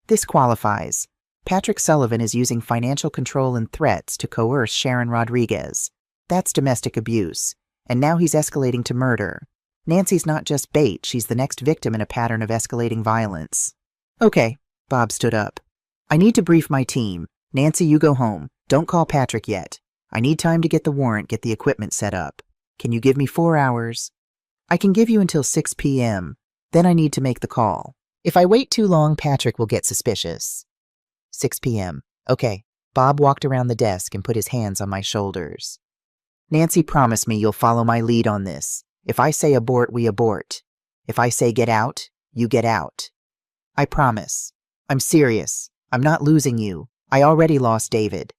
This qualifies. Patrick Sullivan is using financial control and threats to coerce Sharon Rodriguez. That's domestic abuse. And now he's escalating to murder. Nancy's not just bait, she's the next victim in a pattern of escalating violence. Okay, Bob stood up. I need to brief my team. Nancy, you go home. Don't call Patrick yet. I need time to get the warrant, get the equipment set up. Can you give me 4 hours? I can give you until 6 p.m. Then I need to make the call. If I wait too long, Patrick will get suspicious. 6 p.m. Okay. Bob walked around the desk and put his hands on my shoulders. Nancy, promise me you'll follow my lead on this. If I say abort, we abort. If I say get out, you get out. I promise. I'm serious. I'm not losing you. I already lost David.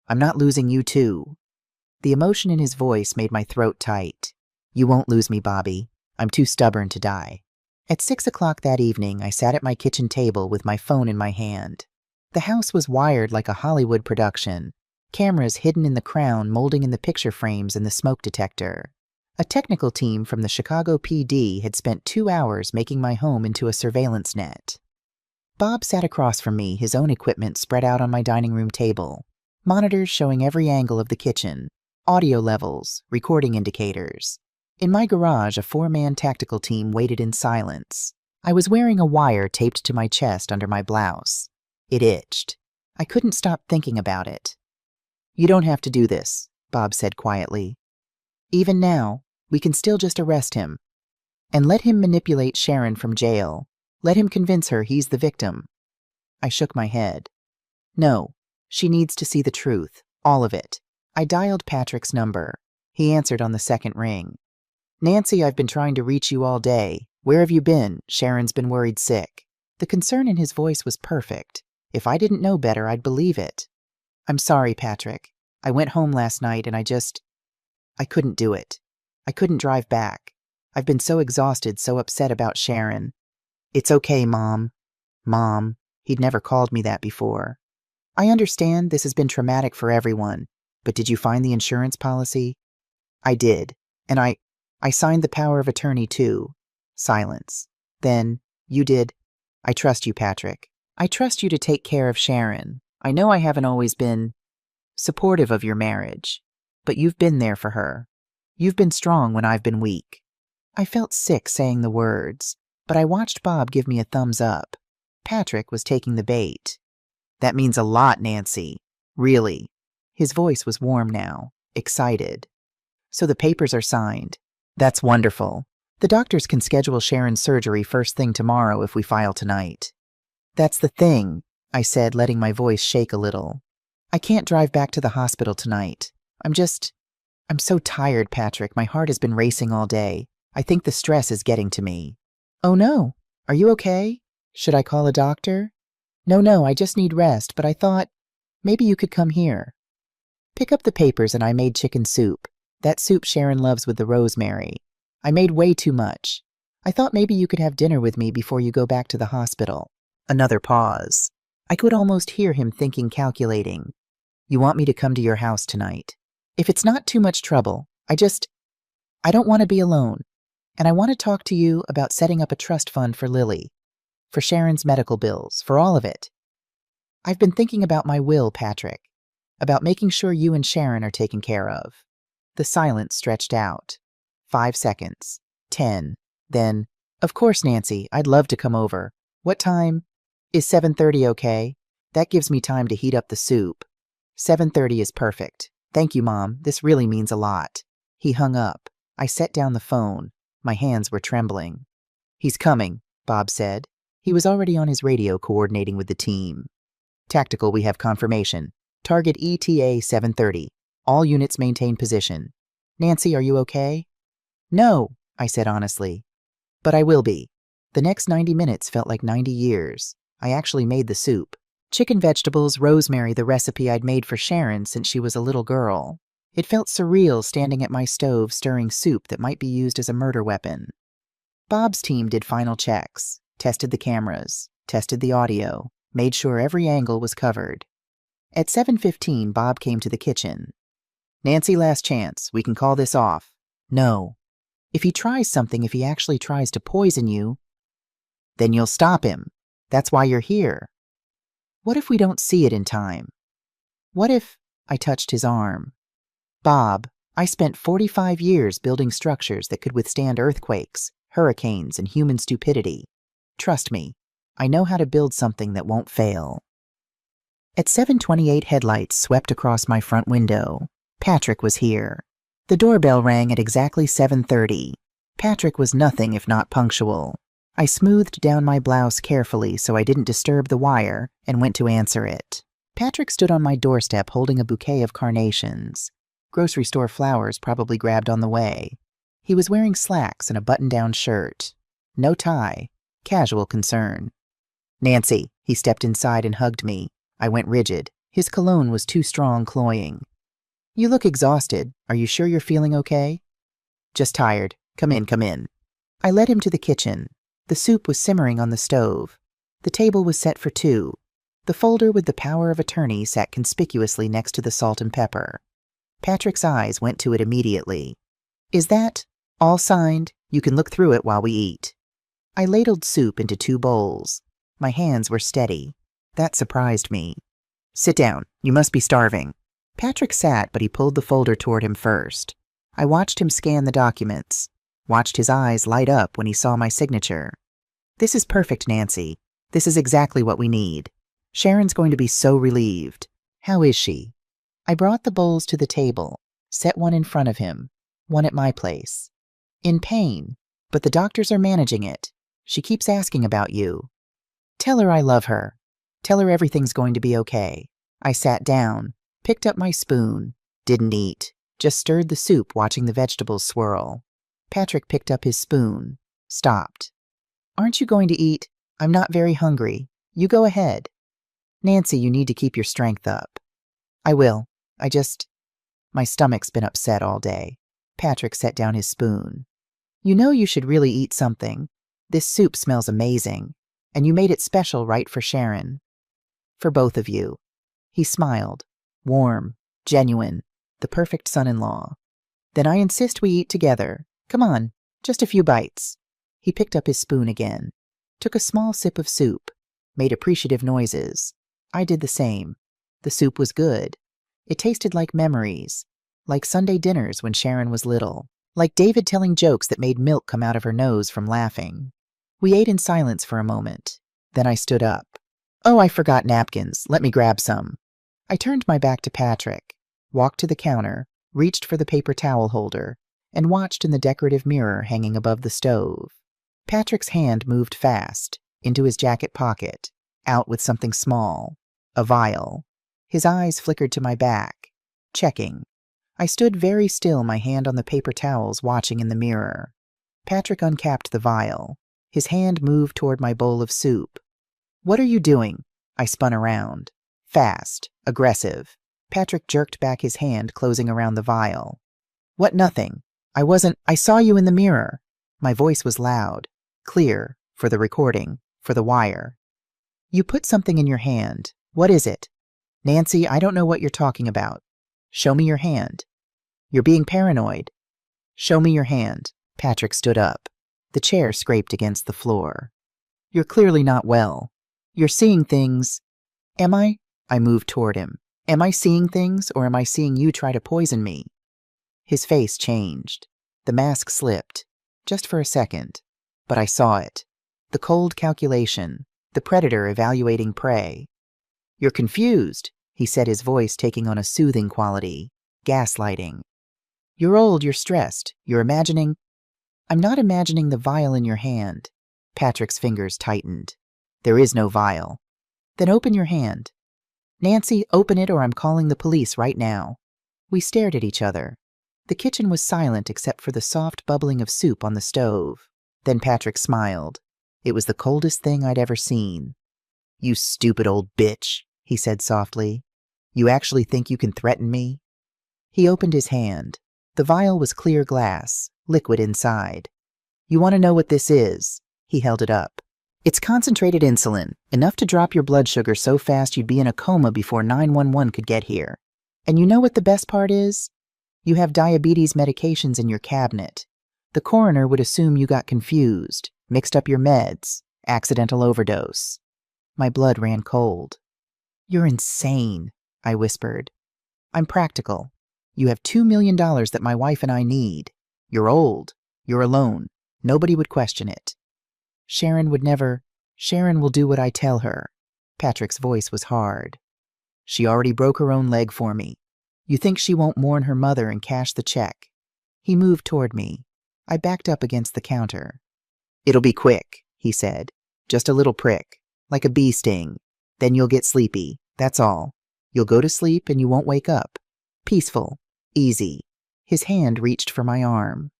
I'm not losing you too. The emotion in his voice made my throat tight. You won't lose me, Bobby. I'm too stubborn to die. At 6 o'clock that evening, I sat at my kitchen table with my phone in my hand. The house was wired like a Hollywood production. Cameras hidden in the crown, molding in the picture frames and the smoke detector. A technical team from the Chicago PD had spent 2 hours making my home into a surveillance net. Bob sat across from me, his own equipment spread out on my dining room table. Monitors showing every angle of the kitchen, audio levels, recording indicators. In my garage, a 4-man tactical team waited in silence. I was wearing a wire taped to my chest under my blouse. It itched. I couldn't stop thinking about it. You don't have to do this, Bob said quietly. Even now, we can still just arrest him. And let him manipulate Sharon from jail. Let him convince her he's the victim. I shook my head. No, she needs to see the truth, all of it. I dialed Patrick's number. He answered on the second ring. Nancy, I've been trying to reach you all day. Where have you been? Sharon's been worried sick. The concern in his voice was perfect. If I didn't know better, I'd believe it. I'm sorry, Patrick. I went home last night and I couldn't do it. I couldn't drive back. I've been so exhausted, so upset about Sharon. It's okay, Mom. Mom. He'd never called me that before. I understand this has been traumatic for everyone, but did you find the insurance policy? I did, and I signed the power of attorney too. Silence. Then, you did. I trust you, Patrick. I trust you to take care of Sharon. I know I haven't always been supportive of your marriage, but you've been there for her. You've been strong when I've been weak. I felt sick saying the words, but I watched Bob give me a thumbs up. Patrick was taking the bait. That means a lot, Nancy. Really. His voice was warm now, excited. So the papers are signed. That's wonderful. The doctors can schedule Sharon's surgery first thing tomorrow if we file tonight. That's the thing, I said, letting my voice shake a little. I can't drive back to the hospital tonight. I'm so tired, Patrick. My heart has been racing all day. I think the stress is getting to me. Oh no. Are you okay? Should I call a doctor? No, I just need rest, but I thought maybe you could come here. Pick up the papers and I made chicken soup. That soup Sharon loves with the rosemary. I made way too much. I thought maybe you could have dinner with me before you go back to the hospital. Another pause. I could almost hear him thinking, calculating. You want me to come to your house tonight? If it's not too much trouble, I don't want to be alone. And I want to talk to you about setting up a trust fund for Lily. For Sharon's medical bills, for all of it. I've been thinking about my will, Patrick. About making sure you and Sharon are taken care of. The silence stretched out. 5 seconds. 10. Then, of course, Nancy, I'd love to come over. What time? Is 7:30 okay? That gives me time to heat up the soup. 7:30 is perfect. Thank you, Mom. This really means a lot. He hung up. I set down the phone. My hands were trembling. He's coming, Bob said. He was already on his radio coordinating with the team. Tactical, we have confirmation. Target ETA 7:30. All units maintain position. Nancy, are you okay? No, I said honestly. But I will be. The next 90 minutes felt like 90 years. I actually made the soup. Chicken, vegetables, rosemary, the recipe I'd made for Sharon since she was a little girl. It felt surreal standing at my stove stirring soup that might be used as a murder weapon. Bob's team did final checks, tested the cameras, tested the audio, made sure every angle was covered. At 7:15, Bob came to the kitchen. Nancy, last chance. We can call this off. No. If he tries something, if he actually tries to poison you, then you'll stop him. That's why you're here. What if we don't see it in time? What if... I touched his arm. Bob, I spent 45 years building structures that could withstand earthquakes, hurricanes, and human stupidity. Trust me, I know how to build something that won't fail. At 7:28, headlights swept across my front window. Patrick was here. The doorbell rang at exactly 7:30. Patrick was nothing if not punctual. I smoothed down my blouse carefully so I didn't disturb the wire and went to answer it. Patrick stood on my doorstep holding a bouquet of carnations. Grocery store flowers probably grabbed on the way. He was wearing slacks and a button-down shirt. No tie. Casual concern. Nancy, he stepped inside and hugged me. I went rigid. His cologne was too strong, cloying. You look exhausted. Are you sure you're feeling okay? Just tired. Come in. I led him to the kitchen. The soup was simmering on the stove. The table was set for two. The folder with the power of attorney sat conspicuously next to the salt and pepper. Patrick's eyes went to it immediately. Is that all signed? You can look through it while we eat. I ladled soup into 2 bowls. My hands were steady. That surprised me. Sit down. You must be starving. Patrick sat, but he pulled the folder toward him first. I watched him scan the documents. Watched his eyes light up when he saw my signature. This is perfect, Nancy. This is exactly what we need. Sharon's going to be so relieved. How is she? I brought the bowls to the table, set one in front of him, one at my place. In pain. But the doctors are managing it. She keeps asking about you. Tell her I love her. Tell her everything's going to be okay. I sat down, picked up my spoon, didn't eat, just stirred the soup watching the vegetables swirl. Patrick picked up his spoon, stopped. Aren't you going to eat? I'm not very hungry. You go ahead. Nancy, you need to keep your strength up. I will. My stomach's been upset all day. Patrick set down his spoon. You know you should really eat something. This soup smells amazing, and you made it special right for Sharon. For both of you. He smiled. Warm, genuine, the perfect son-in-law. Then I insist we eat together. Come on, just a few bites. He picked up his spoon again, took a small sip of soup, made appreciative noises. I did the same. The soup was good. It tasted like memories, like Sunday dinners when Sharon was little, like David telling jokes that made milk come out of her nose from laughing. We ate in silence for a moment. Then I stood up. Oh, I forgot napkins. Let me grab some. I turned my back to Patrick, walked to the counter, reached for the paper towel holder, and watched in the decorative mirror hanging above the stove. Patrick's hand moved fast, into his jacket pocket, out with something small, a vial. His eyes flickered to my back, checking. I stood very still, my hand on the paper towels, watching in the mirror. Patrick uncapped the vial. His hand moved toward my bowl of soup. What are you doing? I spun around. Fast, aggressive. Patrick jerked back his hand, closing around the vial. What, nothing. I saw you in the mirror. My voice was loud, clear, for the recording, for the wire. You put something in your hand. What is it? Nancy, I don't know what you're talking about. Show me your hand. You're being paranoid. Show me your hand. Patrick stood up. The chair scraped against the floor. You're clearly not well. You're seeing things. Am I? I moved toward him. Am I seeing things, or am I seeing you try to poison me? His face changed. The mask slipped, just for a second. But I saw it. The cold calculation, the predator evaluating prey. You're confused, he said, his voice taking on a soothing quality, gaslighting. You're old, you're stressed, you're imagining. I'm not imagining the vial in your hand. Patrick's fingers tightened. There is no vial. Then open your hand. Nancy, open it or I'm calling the police right now. We stared at each other. The kitchen was silent except for the soft bubbling of soup on the stove. Then Patrick smiled. It was the coldest thing I'd ever seen. You stupid old bitch, he said softly. You actually think you can threaten me? He opened his hand. The vial was clear glass, liquid inside. You want to know what this is? He held it up. It's concentrated insulin, enough to drop your blood sugar so fast you'd be in a coma before 911 could get here. And you know what the best part is? You have diabetes medications in your cabinet. The coroner would assume you got confused, mixed up your meds, accidental overdose. My blood ran cold. You're insane, I whispered. I'm practical. You have $2 million that my wife and I need. You're old. You're alone. Nobody would question it. Sharon would never. Sharon will do what I tell her. Patrick's voice was hard. She already broke her own leg for me. You think she won't mourn her mother and cash the check? He moved toward me. I backed up against the counter. It'll be quick, he said. Just a little prick, like a bee sting. Then you'll get sleepy, that's all. You'll go to sleep and you won't wake up. Peaceful, easy. His hand reached for my arm.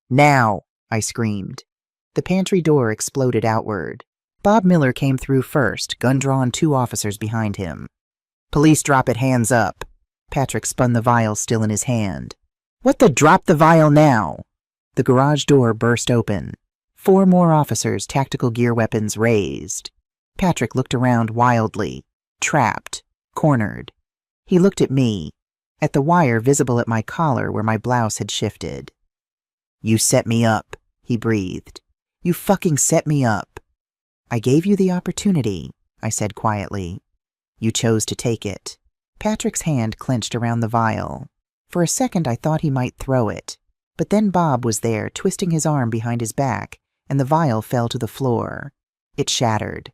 Now, I screamed. The pantry door exploded outward. Bob Miller came through first, gun drawn, 2 officers behind him. Police, drop it, hands up. Patrick spun the vial still in his hand. What the, drop the vial now! The garage door burst open. 4 more officers, tactical gear weapons raised. Patrick looked around wildly, trapped, cornered. He looked at me, at the wire visible at my collar where my blouse had shifted. You set me up, he breathed. You fucking set me up. I gave you the opportunity, I said quietly. You chose to take it. Patrick's hand clenched around the vial. For a second I thought he might throw it, but then Bob was there, twisting his arm behind his back, and the vial fell to the floor. It shattered.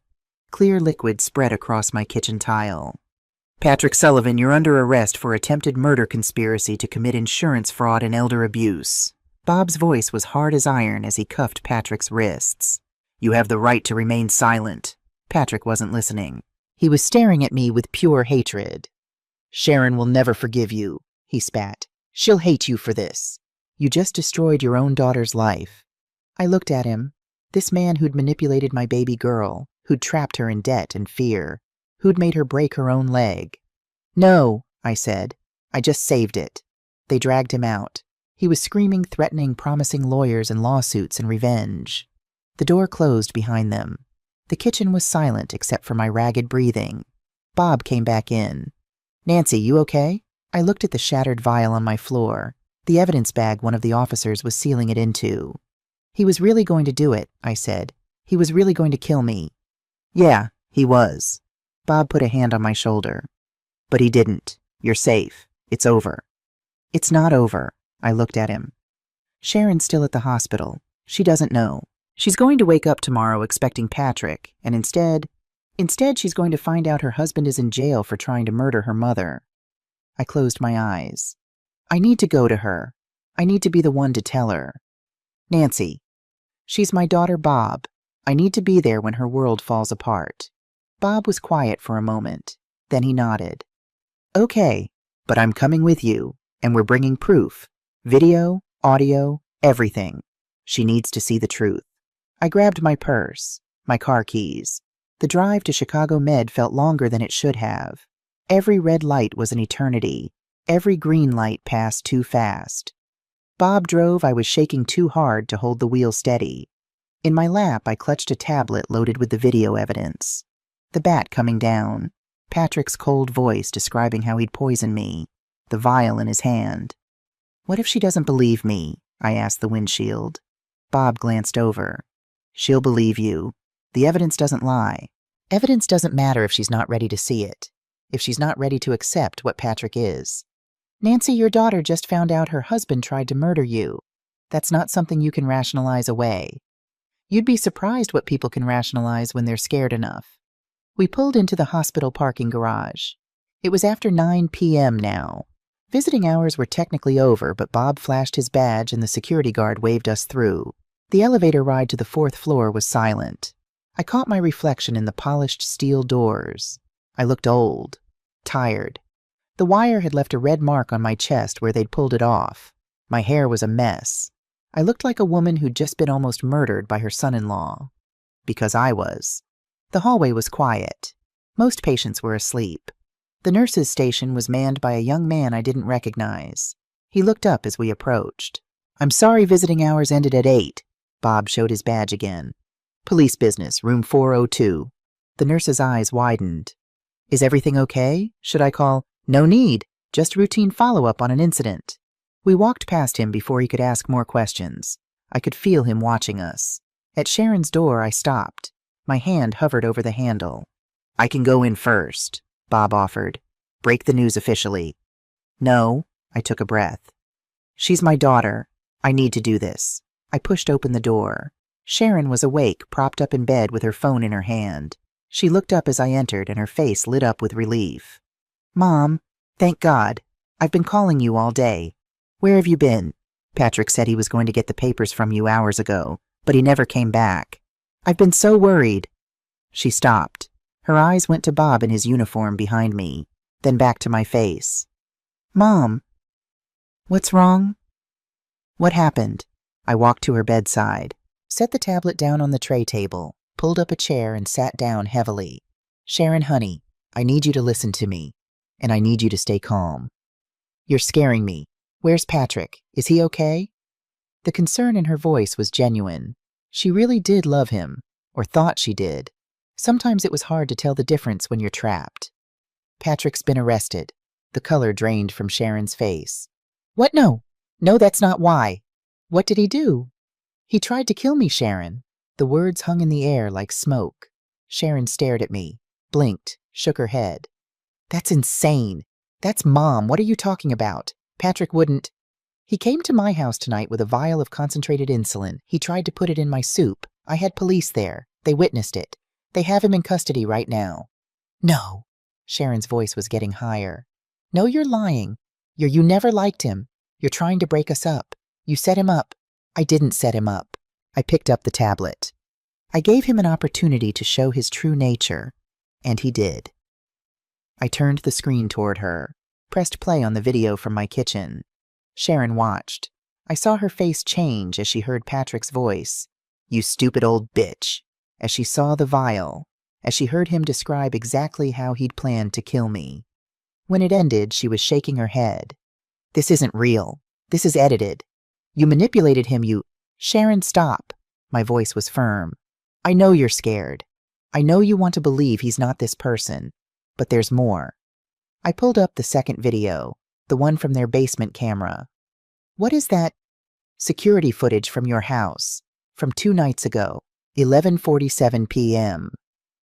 Clear liquid spread across my kitchen tile. Patrick Sullivan, you're under arrest for attempted murder conspiracy to commit insurance fraud and elder abuse. Bob's voice was hard as iron as he cuffed Patrick's wrists. "You have the right to remain silent." Patrick wasn't listening. He was staring at me with pure hatred. "Sharon will never forgive you," he spat. "She'll hate you for this. You just destroyed your own daughter's life." I looked at him. This man who'd manipulated my baby girl, who'd trapped her in debt and fear, who'd made her break her own leg. "No," I said. "I just saved it." They dragged him out. He was screaming, threatening, promising lawyers and lawsuits and revenge. The door closed behind them. The kitchen was silent except for my ragged breathing. Bob came back in. "Nancy, you okay?" I looked at the shattered vial on my floor, the evidence bag one of the officers was sealing it into. "He was really going to do it," I said. "He was really going to kill me." "Yeah, he was." Bob put a hand on my shoulder. "But he didn't. You're safe. It's over." "It's not over." I looked at him. "Sharon's still at the hospital. She doesn't know. She's going to wake up tomorrow expecting Patrick, and instead she's going to find out her husband is in jail for trying to murder her mother." I closed my eyes. "I need to go to her. I need to be the one to tell her. Nancy, she's my daughter Bob. I need to be there when her world falls apart." Bob was quiet for a moment. Then he nodded. "Okay, but I'm coming with you, and we're bringing proof. Video, audio, everything. She needs to see the truth." I grabbed my purse, my car keys. The drive to Chicago Med felt longer than it should have. Every red light was an eternity. Every green light passed too fast. Bob drove. I was shaking too hard to hold the wheel steady. In my lap, I clutched a tablet loaded with the video evidence. The bat coming down. Patrick's cold voice describing how he'd poisoned me. The vial in his hand. "What if she doesn't believe me?" I asked the windshield. Bob glanced over. "She'll believe you. The evidence doesn't lie. Evidence doesn't matter if she's not ready to see it. If she's not ready to accept what Patrick is. Nancy, your daughter just found out her husband tried to murder you. That's not something you can rationalize away. You'd be surprised what people can rationalize when they're scared enough." We pulled into the hospital parking garage. It was after 9 p.m. now. Visiting hours were technically over, but Bob flashed his badge and the security guard waved us through. The elevator ride to the 4th floor was silent. I caught my reflection in the polished steel doors. I looked old, tired. The wire had left a red mark on my chest where they'd pulled it off. My hair was a mess. I looked like a woman who'd just been almost murdered by her son-in-law. Because I was. The hallway was quiet. Most patients were asleep. The nurse's station was manned by a young man I didn't recognize. He looked up as we approached. "I'm sorry visiting hours ended at 8. Bob showed his badge again. "Police business, room 402. The nurse's eyes widened. "Is everything okay? Should I call?" "No need. Just routine follow-up on an incident." We walked past him before he could ask more questions. I could feel him watching us. At Sharon's door, I stopped. My hand hovered over the handle. "I can go in first," Bob offered. "Break the news officially." "No," I took a breath. "She's my daughter. I need to do this." I pushed open the door. Sharon was awake, propped up in bed with her phone in her hand. She looked up as I entered, and her face lit up with relief. "Mom, thank God. I've been calling you all day. Where have you been? Patrick said he was going to get the papers from you hours ago, but he never came back. I've been so worried." She stopped. Her eyes went to Bob in his uniform behind me, then back to my face. "Mom, what's wrong?" "What happened?" I walked to her bedside, set the tablet down on the tray table, pulled up a chair and sat down heavily. "Sharon, honey, I need you to listen to me, and I need you to stay calm. You're scaring me. Where's Patrick? Is he okay?" The concern in her voice was genuine. She really did love him, or thought she did. Sometimes it was hard to tell the difference when you're trapped. "Patrick's been arrested." The color drained from Sharon's face. "What? No, that's not why. What did he do?" "He tried to kill me, Sharon." The words hung in the air like smoke. Sharon stared at me, blinked, shook her head. "That's insane. That's Mom. What are you talking about? Patrick wouldn't." "He came to my house tonight with a vial of concentrated insulin. He tried to put it in my soup. I had police there. They witnessed it. They have him in custody right now." "No." Sharon's voice was getting higher. "No, you're lying. You never liked him. You're trying to break us up. You set him up. I didn't set him up. I picked up the tablet. I gave him an opportunity to show his true nature, and he did. I turned the screen toward her, pressed play on the video from my kitchen. Sharon watched. I saw her face change as she heard Patrick's voice. You stupid old bitch. As she saw the vial, as she heard him describe exactly how he'd planned to kill me. When it ended, she was shaking her head. This isn't real. This is edited. You manipulated him, you— Sharon, stop. My voice was firm. I know you're scared. I know you want to believe he's not this person. But there's more. I pulled up the second video, the one from their basement camera. What is that? Security footage from your house, from 2 nights ago, 11:47 p.m.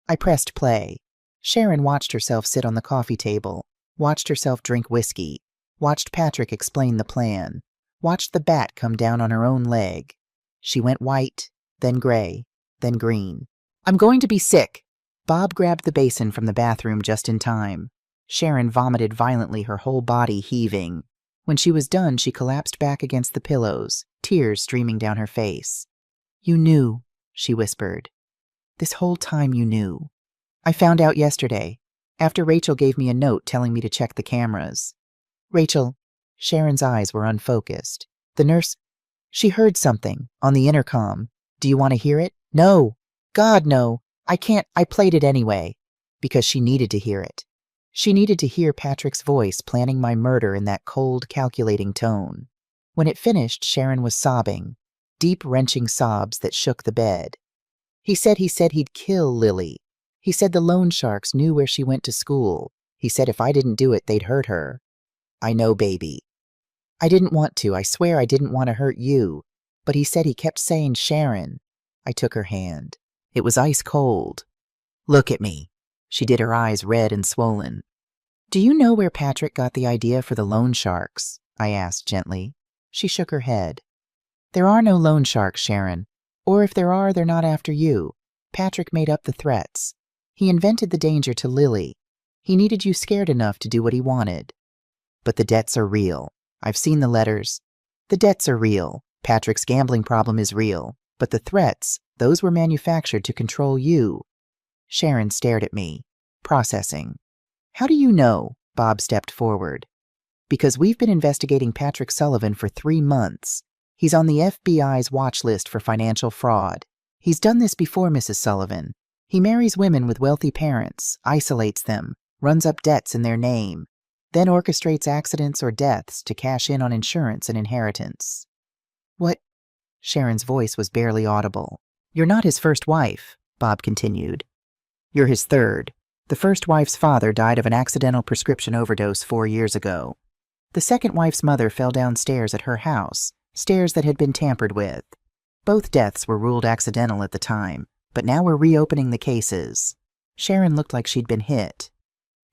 I pressed play. Sharon watched herself sit on the coffee table, watched herself drink whiskey, watched Patrick explain the plan, watched the bat come down on her own leg. She went white, then gray, then green. I'm going to be sick. Bob grabbed the basin from the bathroom just in time. Sharon vomited violently, her whole body heaving. When she was done, she collapsed back against the pillows, tears streaming down her face. You knew, she whispered. This whole time you knew. I found out yesterday, after Rachel gave me a note telling me to check the cameras. Rachel— Sharon's eyes were unfocused. The nurse— She heard something, on the intercom. Do you want to hear it? No. God, no. I can't. I played it anyway. Because she needed to hear it. She needed to hear Patrick's voice planning my murder in that cold, calculating tone. When it finished, Sharon was sobbing, deep, wrenching sobs that shook the bed. He said he'd kill Lily. He said the loan sharks knew where she went to school. He said if I didn't do it, they'd hurt her. I know, baby. I didn't want to. I swear I didn't want to hurt you. But he said he kept saying Sharon. I took her hand. It was ice cold. Look at me. She did, her eyes red and swollen. Do you know where Patrick got the idea for the loan sharks? I asked gently. She shook her head. There are no loan sharks, Sharon. Or if there are, they're not after you. Patrick made up the threats. He invented the danger to Lily. He needed you scared enough to do what he wanted. But the debts are real. I've seen the letters. The debts are real. Patrick's gambling problem is real. But the threats, those were manufactured to control you. Sharon stared at me, processing. How do you know? Bob stepped forward. Because we've been investigating Patrick Sullivan for 3 months. He's on the FBI's watch list for financial fraud. He's done this before, Mrs. Sullivan. He marries women with wealthy parents, isolates them, runs up debts in their name, then orchestrates accidents or deaths to cash in on insurance and inheritance. What? Sharon's voice was barely audible. You're not his first wife, Bob continued. You're his third. The first wife's father died of an accidental prescription overdose 4 years ago. The second wife's mother fell downstairs at her house, stairs that had been tampered with. Both deaths were ruled accidental at the time, but now we're reopening the cases. Sharon looked like she'd been hit.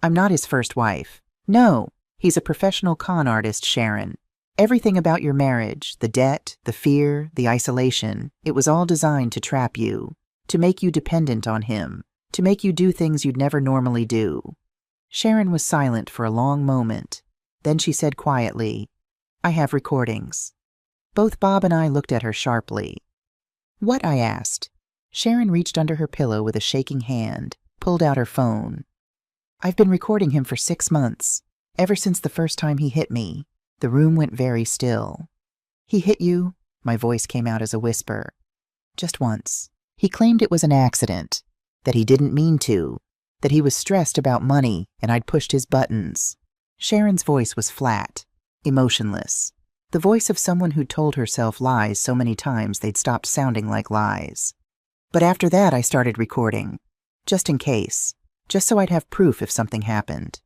I'm not his first wife. No, he's a professional con artist, Sharon. Everything about your marriage, the debt, the fear, the isolation, it was all designed to trap you, to make you dependent on him, to make you do things you'd never normally do. Sharon was silent for a long moment. Then she said quietly, I have recordings. Both Bob and I looked at her sharply. What? I asked. Sharon reached under her pillow with a shaking hand, pulled out her phone. I've been recording him for 6 months, ever since the first time he hit me. The room went very still. He hit you? My voice came out as a whisper. Just once. He claimed it was an accident, that he didn't mean to, that he was stressed about money and I'd pushed his buttons. Sharon's voice was flat, emotionless. The voice of someone who'd told herself lies so many times they'd stopped sounding like lies. But after that I started recording, just in case, just so I'd have proof if something happened.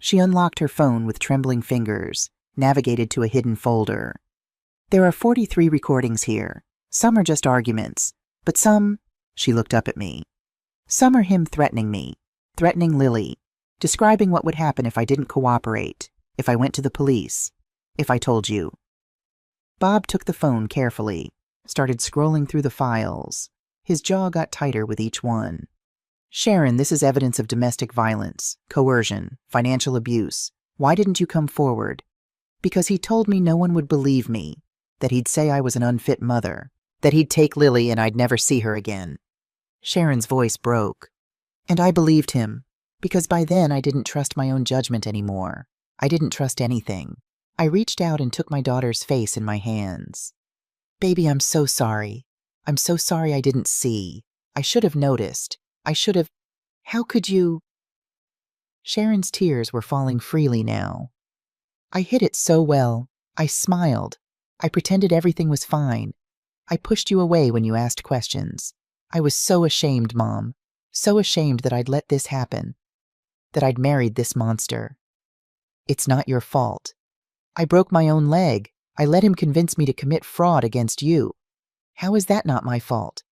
She unlocked her phone with trembling fingers, navigated to a hidden folder. There are 43 recordings here. Some are just arguments, but some— She looked up at me. Some are him threatening me, threatening Lily, describing what would happen if I didn't cooperate, if I went to the police, if I told you. Bob took the phone carefully, started scrolling through the files. His jaw got tighter with each one. Sharon, this is evidence of domestic violence, coercion, financial abuse. Why didn't you come forward? Because he told me no one would believe me, that he'd say I was an unfit mother, that he'd take Lily and I'd never see her again. Sharon's voice broke. And I believed him, because by then I didn't trust my own judgment anymore. I didn't trust anything. I reached out and took my daughter's face in my hands. Baby, I'm so sorry. I'm so sorry I didn't see. I should have noticed. I should have. How could you? Sharon's tears were falling freely now. I hid it so well. I smiled. I pretended everything was fine. I pushed you away when you asked questions. I was so ashamed, Mom. So ashamed that I'd let this happen. That I'd married this monster. It's not your fault. I broke my own leg. I let him convince me to commit fraud against you. How is that not my fault?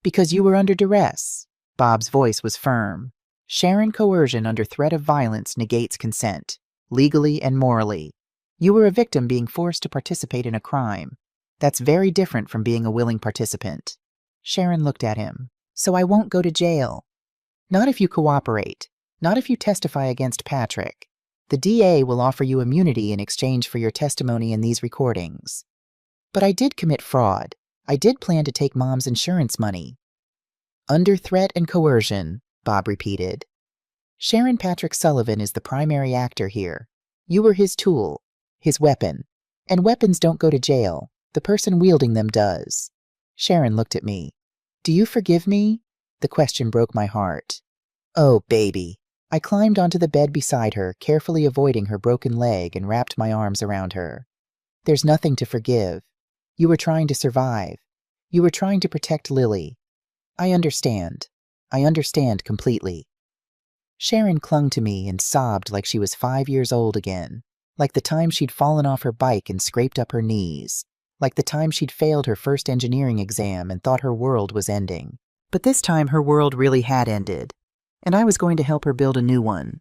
Because you were under duress. Bob's voice was firm. Sharon, coercion under threat of violence negates consent, legally and morally. You were a victim being forced to participate in a crime. That's very different from being a willing participant. Sharon looked at him. So I won't go to jail. Not if you cooperate. Not if you testify against Patrick. The DA will offer you immunity in exchange for your testimony in these recordings. But I did commit fraud. I did plan to take Mom's insurance money. Under threat and coercion, Bob repeated. Sharon Patrick Sullivan is the primary actor here. You were his tool, his weapon. And weapons don't go to jail. The person wielding them does. Sharon looked at me. Do you forgive me? The question broke my heart. Oh, baby. I climbed onto the bed beside her, carefully avoiding her broken leg, and wrapped my arms around her. There's nothing to forgive. You were trying to survive. You were trying to protect Lily. I understand. I understand completely. Sharon clung to me and sobbed like she was 5 years old again, like the time she'd fallen off her bike and scraped up her knees, like the time she'd failed her first engineering exam and thought her world was ending. But this time her world really had ended, and I was going to help her build a new one.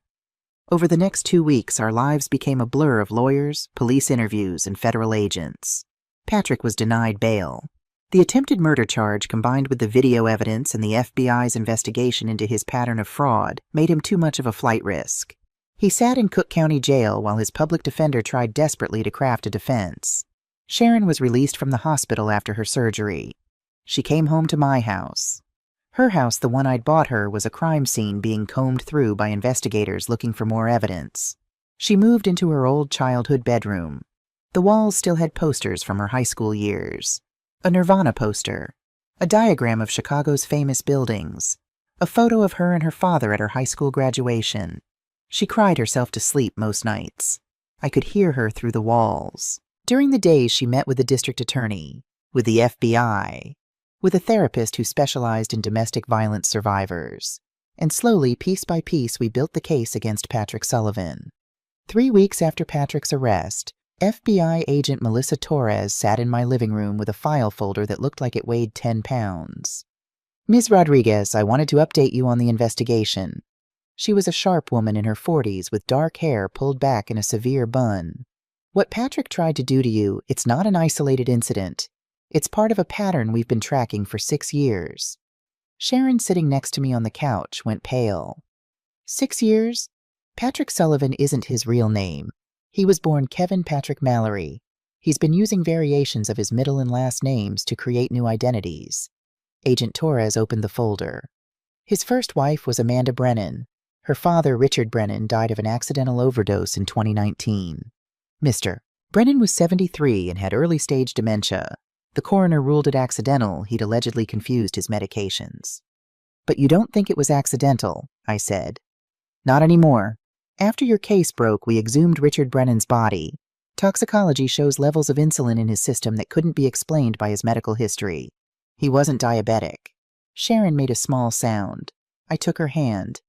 Over the next 2 weeks, our lives became a blur of lawyers, police interviews, and federal agents. Patrick was denied bail. The attempted murder charge, combined with the video evidence and the FBI's investigation into his pattern of fraud, made him too much of a flight risk. He sat in Cook County Jail while his public defender tried desperately to craft a defense. Sharon was released from the hospital after her surgery. She came home to my house. Her house, the one I'd bought her, was a crime scene being combed through by investigators looking for more evidence. She moved into her old childhood bedroom. The walls still had posters from her high school years. A Nirvana poster, a diagram of Chicago's famous buildings, a photo of her and her father at her high school graduation. She cried herself to sleep most nights. I could hear her through the walls. During the days, she met with the district attorney, with the FBI, with a therapist who specialized in domestic violence survivors. And slowly, piece by piece, we built the case against Patrick Sullivan. 3 weeks after Patrick's arrest, FBI agent Melissa Torres sat in my living room with a file folder that looked like it weighed 10 pounds. Ms. Rodriguez, I wanted to update you on the investigation. She was a sharp woman in her 40s with dark hair pulled back in a severe bun. What Patrick tried to do to you, it's not an isolated incident. It's part of a pattern we've been tracking for 6 years. Sharon, sitting next to me on the couch, went pale. 6 years? Patrick Sullivan isn't his real name. He was born Kevin Patrick Mallory. He's been using variations of his middle and last names to create new identities. Agent Torres opened the folder. His first wife was Amanda Brennan. Her father, Richard Brennan, died of an accidental overdose in 2019. Mr. Brennan was 73 and had early-stage dementia. The coroner ruled it accidental. He'd allegedly confused his medications. But you don't think it was accidental, I said. Not anymore. After your case broke, we exhumed Richard Brennan's body. Toxicology shows levels of insulin in his system that couldn't be explained by his medical history. He wasn't diabetic. Sharon made a small sound. I took her hand.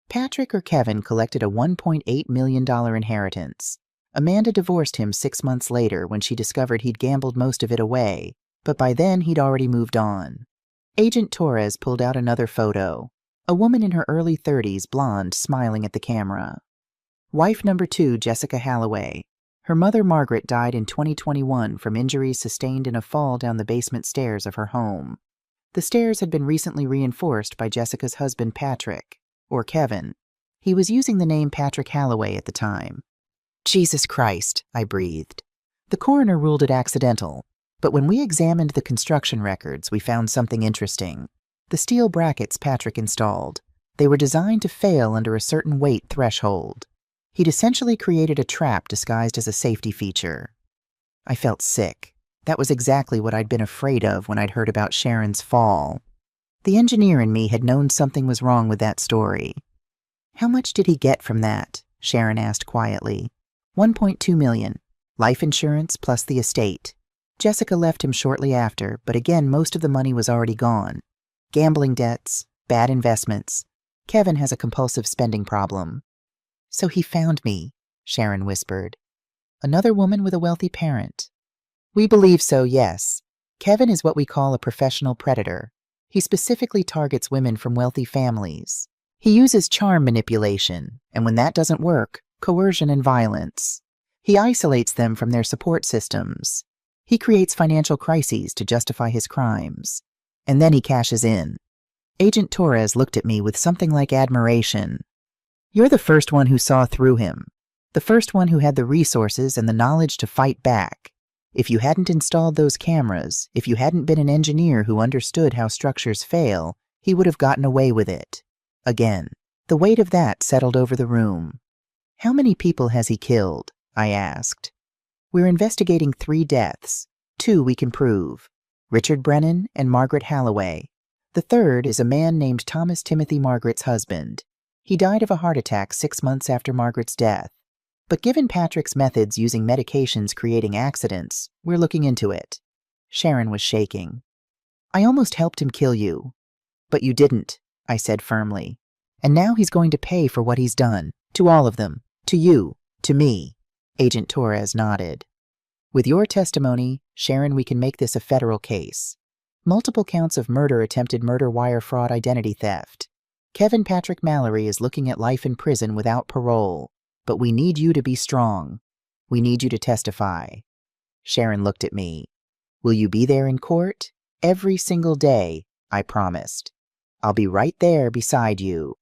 Patrick or Kevin collected a $1.8 million inheritance. Amanda divorced him 6 months later when she discovered he'd gambled most of it away, but by then he'd already moved on. Agent Torres pulled out another photo. A woman in her early 30s, blonde, smiling at the camera. Wife number 2, Jessica Halloway. Her mother, Margaret, died in 2021 from injuries sustained in a fall down the basement stairs of her home. The stairs had been recently reinforced by Jessica's husband, Patrick, or Kevin. He was using the name Patrick Halloway at the time. Jesus Christ, I breathed. The coroner ruled it accidental. But when we examined the construction records, we found something interesting. The steel brackets Patrick installed, they were designed to fail under a certain weight threshold. He'd essentially created a trap disguised as a safety feature. I felt sick. That was exactly what I'd been afraid of when I'd heard about Sharon's fall. The engineer in me had known something was wrong with that story. "How much did he get from that?" Sharon asked quietly. $1.2 million. Life insurance plus the estate. Jessica left him shortly after, but again most of the money was already gone. Gambling debts, bad investments. Kevin has a compulsive spending problem. "So he found me," Sharon whispered. "Another woman with a wealthy parent." "We believe so, yes. Kevin is what we call a professional predator. He specifically targets women from wealthy families. He uses charm manipulation, and when that doesn't work, coercion and violence. He isolates them from their support systems. He creates financial crises to justify his crimes. And then he cashes in." Agent Torres looked at me with something like admiration. "You're the first one who saw through him. The first one who had the resources and the knowledge to fight back. If you hadn't installed those cameras, if you hadn't been an engineer who understood how structures fail, he would have gotten away with it." Again, the weight of that settled over the room. "How many people has he killed?" I asked. "We're investigating 3 deaths. 2 we can prove. Richard Brennan and Margaret Halloway. The third is a man named Thomas Timothy Margaret's husband. He died of a heart attack 6 months after Margaret's death. But given Patrick's methods using medications creating accidents, we're looking into it." Sharon was shaking. "I almost helped him kill you." "But you didn't," I said firmly. "And now he's going to pay for what he's done. To all of them. To you. To me." Agent Torres nodded. "With your testimony, Sharon, we can make this a federal case. Multiple counts of murder, attempted murder, wire fraud, identity theft. Kevin Patrick Mallory is looking at life in prison without parole. But we need you to be strong. We need you to testify." Sharon looked at me. "Will you be there in court? Every single day," I promised. "I'll be right there beside you."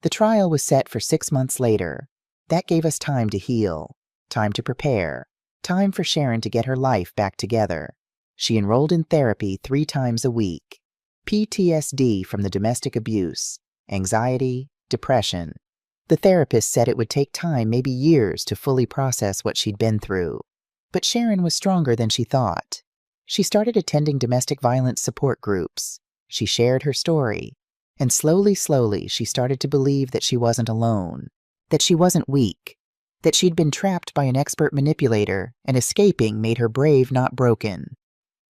The trial was set for 6 months later. That gave us time to heal, time to prepare, time for Sharon to get her life back together. She enrolled in therapy 3 times a week. PTSD from the domestic abuse, anxiety, depression. The therapist said it would take time, maybe years, to fully process what she'd been through. But Sharon was stronger than she thought. She started attending domestic violence support groups. She shared her story. And slowly, she started to believe that she wasn't alone, that she wasn't weak, that she'd been trapped by an expert manipulator, and escaping made her brave, not broken.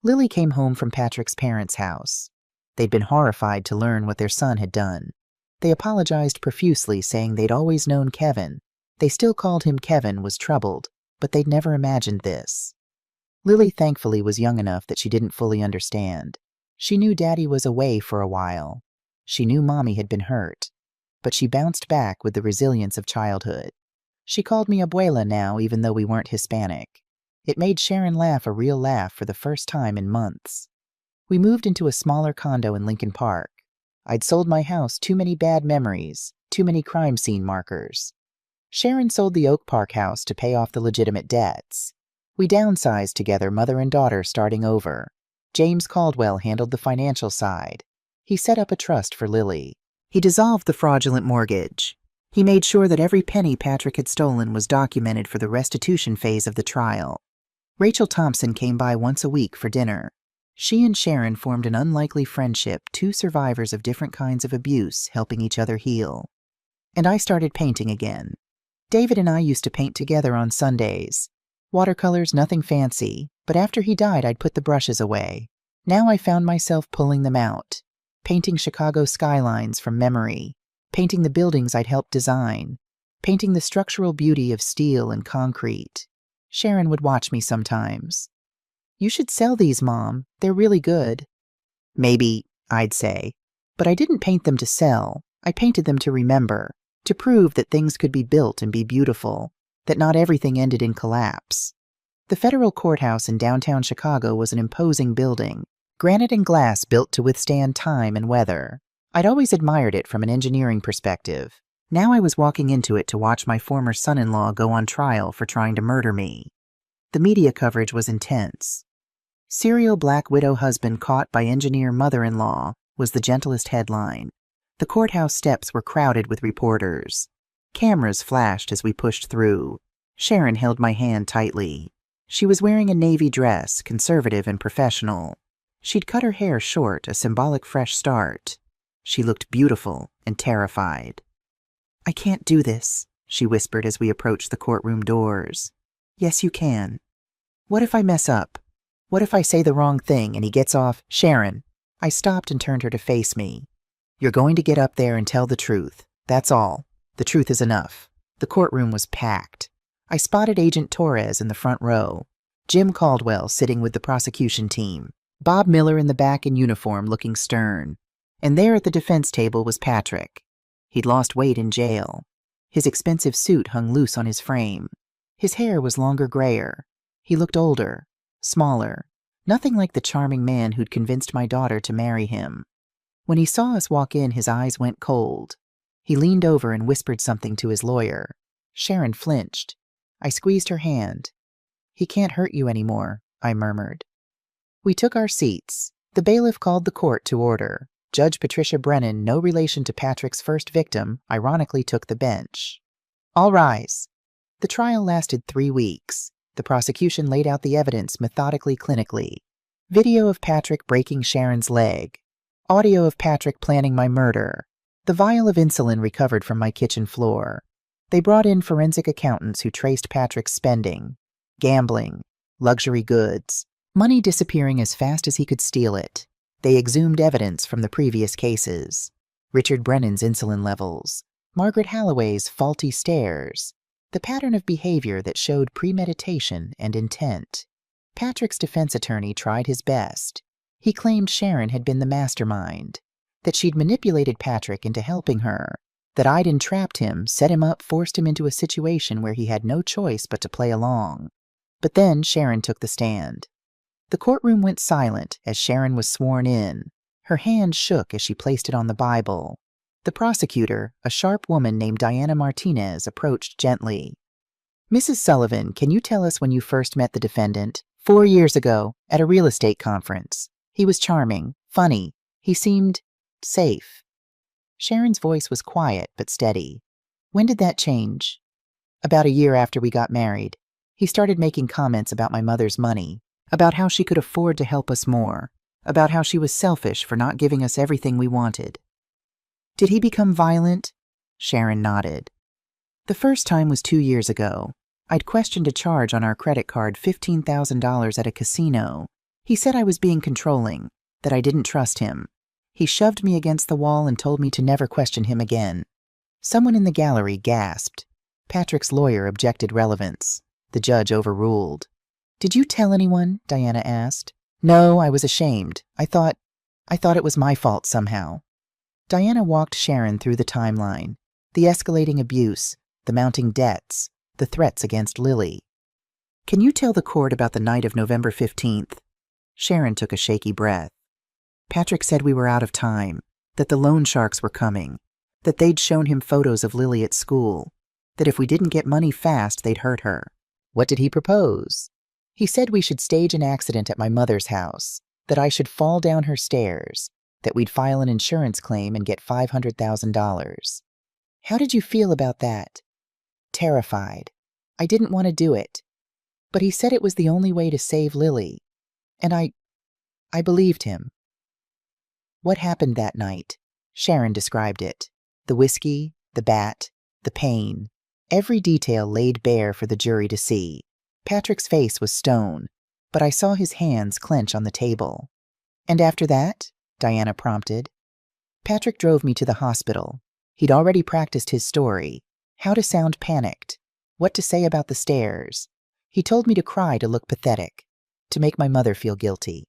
Lily came home from Patrick's parents' house. They'd been horrified to learn what their son had done. They apologized profusely, saying they'd always known Kevin. They still called him Kevin, was troubled, but they'd never imagined this. Lily thankfully was young enough that she didn't fully understand. She knew Daddy was away for a while. She knew Mommy had been hurt. But she bounced back with the resilience of childhood. She called me abuela now, even though we weren't Hispanic. It made Sharon laugh a real laugh for the first time in months. We moved into a smaller condo in Lincoln Park. I'd sold my house, too many bad memories, too many crime scene markers. Sharon sold the Oak Park house to pay off the legitimate debts. We downsized together, mother and daughter, starting over. James Caldwell handled the financial side. He set up a trust for Lily. He dissolved the fraudulent mortgage. He made sure that every penny Patrick had stolen was documented for the restitution phase of the trial. Rachel Thompson came by once a week for dinner. She and Sharon formed an unlikely friendship, 2 survivors of different kinds of abuse helping each other heal. And I started painting again. David and I used to paint together on Sundays. Watercolors, nothing fancy, but after he died I'd put the brushes away. Now I found myself pulling them out, painting Chicago skylines from memory, painting the buildings I'd helped design, painting the structural beauty of steel and concrete. Sharon would watch me sometimes. "You should sell these, Mom. They're really good." "Maybe," I'd say. But I didn't paint them to sell. I painted them to remember, to prove that things could be built and be beautiful, that not everything ended in collapse. The federal courthouse in downtown Chicago was an imposing building, granite and glass built to withstand time and weather. I'd always admired it from an engineering perspective. Now I was walking into it to watch my former son-in-law go on trial for trying to murder me. The media coverage was intense. Serial Black Widow Husband Caught by Engineer Mother-in-Law was the gentlest headline. The courthouse steps were crowded with reporters. Cameras flashed as we pushed through. Sharon held my hand tightly. She was wearing a navy dress, conservative and professional. She'd cut her hair short, a symbolic fresh start. She looked beautiful and terrified. "I can't do this," she whispered as we approached the courtroom doors. "Yes, you can." "What if I mess up? What if I say the wrong thing and he gets off?" "Sharon." I stopped and turned her to face me. "You're going to get up there and tell the truth. That's all. The truth is enough." The courtroom was packed. I spotted Agent Torres in the front row, Jim Caldwell sitting with the prosecution team, Bob Miller in the back in uniform looking stern. And there at the defense table was Patrick. He'd lost weight in jail. His expensive suit hung loose on his frame. His hair was longer, grayer. He looked older, smaller, nothing like the charming man who'd convinced my daughter to marry him. When he saw us walk in, his eyes went cold. He leaned over and whispered something to his lawyer. Sharon flinched. I squeezed her hand. "He can't hurt you anymore," I murmured. We took our seats. The bailiff called the court to order. Judge Patricia Brennan, no relation to Patrick's first victim, ironically took the bench. "All rise." The trial lasted 3 weeks. The prosecution laid out the evidence methodically, clinically. Video of Patrick breaking Sharon's leg. Audio of Patrick planning my murder. The vial of insulin recovered from my kitchen floor. They brought in forensic accountants who traced Patrick's spending. Gambling. Luxury goods. Money disappearing as fast as he could steal it. They exhumed evidence from the previous cases. Richard Brennan's insulin levels. Margaret Halloway's faulty stares. The pattern of behavior that showed premeditation and intent. Patrick's defense attorney tried his best. He claimed Sharon had been the mastermind, that she'd manipulated Patrick into helping her, that I'd entrapped him, set him up, forced him into a situation where he had no choice but to play along. But then Sharon took the stand. The courtroom went silent as Sharon was sworn in. Her hand shook as she placed it on the Bible. The prosecutor, a sharp woman named Diana Martinez, approached gently. "Mrs. Sullivan, can you tell us when you first met the defendant?" 4 years ago, at a real estate conference. He was charming, funny. He seemed safe." Sharon's voice was quiet but steady. "When did that change?" "About a year after we got married. He started making comments about my mother's money, about how she could afford to help us more, about how she was selfish for not giving us everything we wanted." "Did he become violent?" Sharon nodded. "The first time was 2 years ago. I'd questioned a charge on our credit card, $15,000 at a casino. He said I was being controlling, that I didn't trust him. He shoved me against the wall and told me to never question him again." Someone in the gallery gasped. Patrick's lawyer objected relevance. The judge overruled. "Did you tell anyone?" Diana asked. "No, I was ashamed. I thought it was my fault somehow." Diana walked Sharon through the timeline. The escalating abuse, the mounting debts, the threats against Lily. "Can you tell the court about the night of November 15th? Sharon took a shaky breath. "Patrick said we were out of time, that the loan sharks were coming, that they'd shown him photos of Lily at school, that if we didn't get money fast, they'd hurt her." "What did he propose?" "He said we should stage an accident at my mother's house, that I should fall down her stairs, that we'd file an insurance claim and get $500,000. "How did you feel about that?" "Terrified. I didn't want to do it. But he said it was the only way to save Lily. And I believed him." What happened that night? Sharon described it. The whiskey, the bat, the pain. Every detail laid bare for the jury to see. Patrick's face was stone, but I saw his hands clench on the table. "And after that?" Diana prompted. "Patrick drove me to the hospital. He'd already practiced his story, how to sound panicked, what to say about the stairs. He told me to cry to look pathetic, to make my mother feel guilty."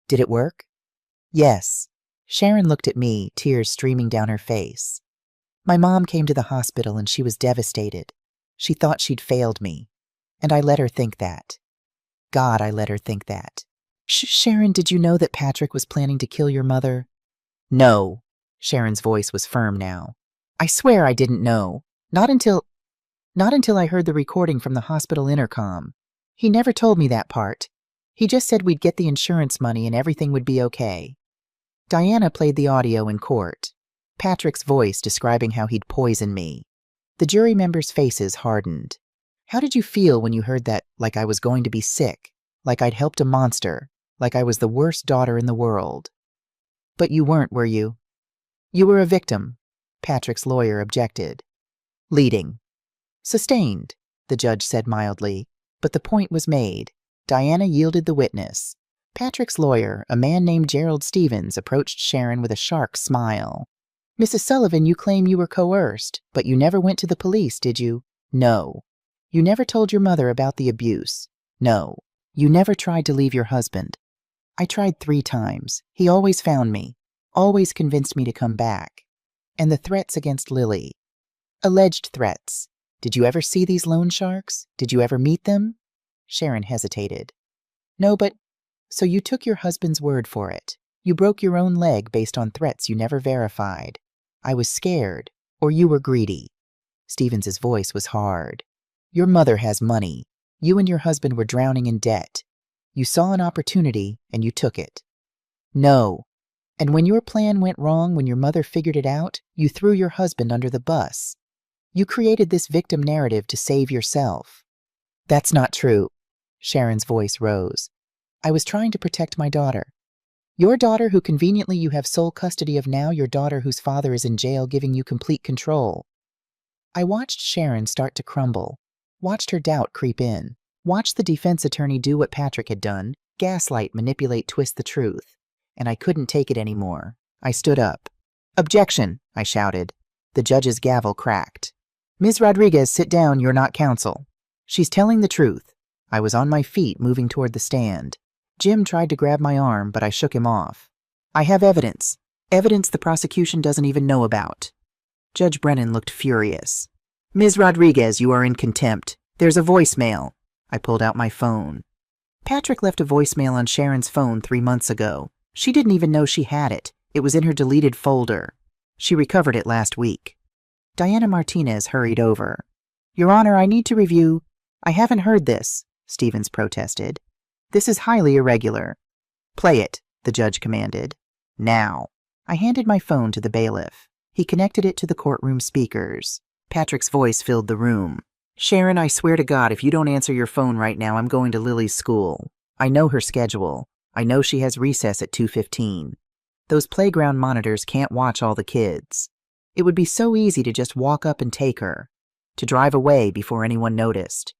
"Did it work?" "Yes." Sharon looked at me, tears streaming down her face. "My mom came to the hospital and she was devastated. She thought she'd failed me. And I let her think that. God, I let her think that." Sharon, did you know that Patrick was planning to kill your mother?" "No." Sharon's voice was firm now. "I swear I didn't know. Not until I heard the recording from the hospital intercom. He never told me that part. He just said we'd get the insurance money and everything would be okay. Diana played the audio in court. Patrick's voice describing how he'd poison me. The jury members' faces hardened. How did you feel when you heard that, like I was going to be sick, like I'd helped a monster, like I was the worst daughter in the world? But you weren't, were you? You were a victim, Patrick's lawyer objected. Leading. Sustained, the judge said mildly, but the point was made. Diana yielded the witness. Patrick's lawyer, a man named Gerald Stevens, approached Sharon with a sharp smile. Mrs. Sullivan, you claim you were coerced, but you never went to the police, did you? No. You never told your mother about the abuse. No. You never tried to leave your husband. I tried 3 times. He always found me, always convinced me to come back. And the threats against Lily. Alleged threats. Did you ever see these loan sharks? Did you ever meet them? Sharon hesitated. No, but... So you took your husband's word for it. You broke your own leg based on threats you never verified. I was scared, or you were greedy. Stevens's voice was hard. Your mother has money. You and your husband were drowning in debt. You saw an opportunity, and you took it. No. And when your plan went wrong, when your mother figured it out, you threw your husband under the bus. You created this victim narrative to save yourself. That's not true. Sharon's voice rose. I was trying to protect my daughter. Your daughter who conveniently you have sole custody of now, your daughter whose father is in jail giving you complete control. I watched Sharon start to crumble, watched her doubt creep in, watched the defense attorney do what Patrick had done, gaslight, manipulate, twist the truth. And I couldn't take it anymore. I stood up. Objection, I shouted. The judge's gavel cracked. Ms. Rodriguez, sit down, you're not counsel. She's telling the truth. I was on my feet, moving toward the stand. Jim tried to grab my arm, but I shook him off. I have evidence. Evidence the prosecution doesn't even know about. Judge Brennan looked furious. Ms. Rodriguez, you are in contempt. There's a voicemail. I pulled out my phone. Patrick left a voicemail on Sharon's phone 3 months ago. She didn't even know she had it. It was in her deleted folder. She recovered it last week. Diana Martinez hurried over. Your Honor, I need to review. I haven't heard this, Stevens protested. This is highly irregular. Play it, the judge commanded. Now. I handed my phone to the bailiff. He connected it to the courtroom speakers. Patrick's voice filled the room. Sharon, I swear to God, if you don't answer your phone right now, I'm going to Lily's school. I know her schedule. I know she has recess at 2:15. Those playground monitors can't watch all the kids. It would be so easy to just walk up and take her, to drive away before anyone noticed.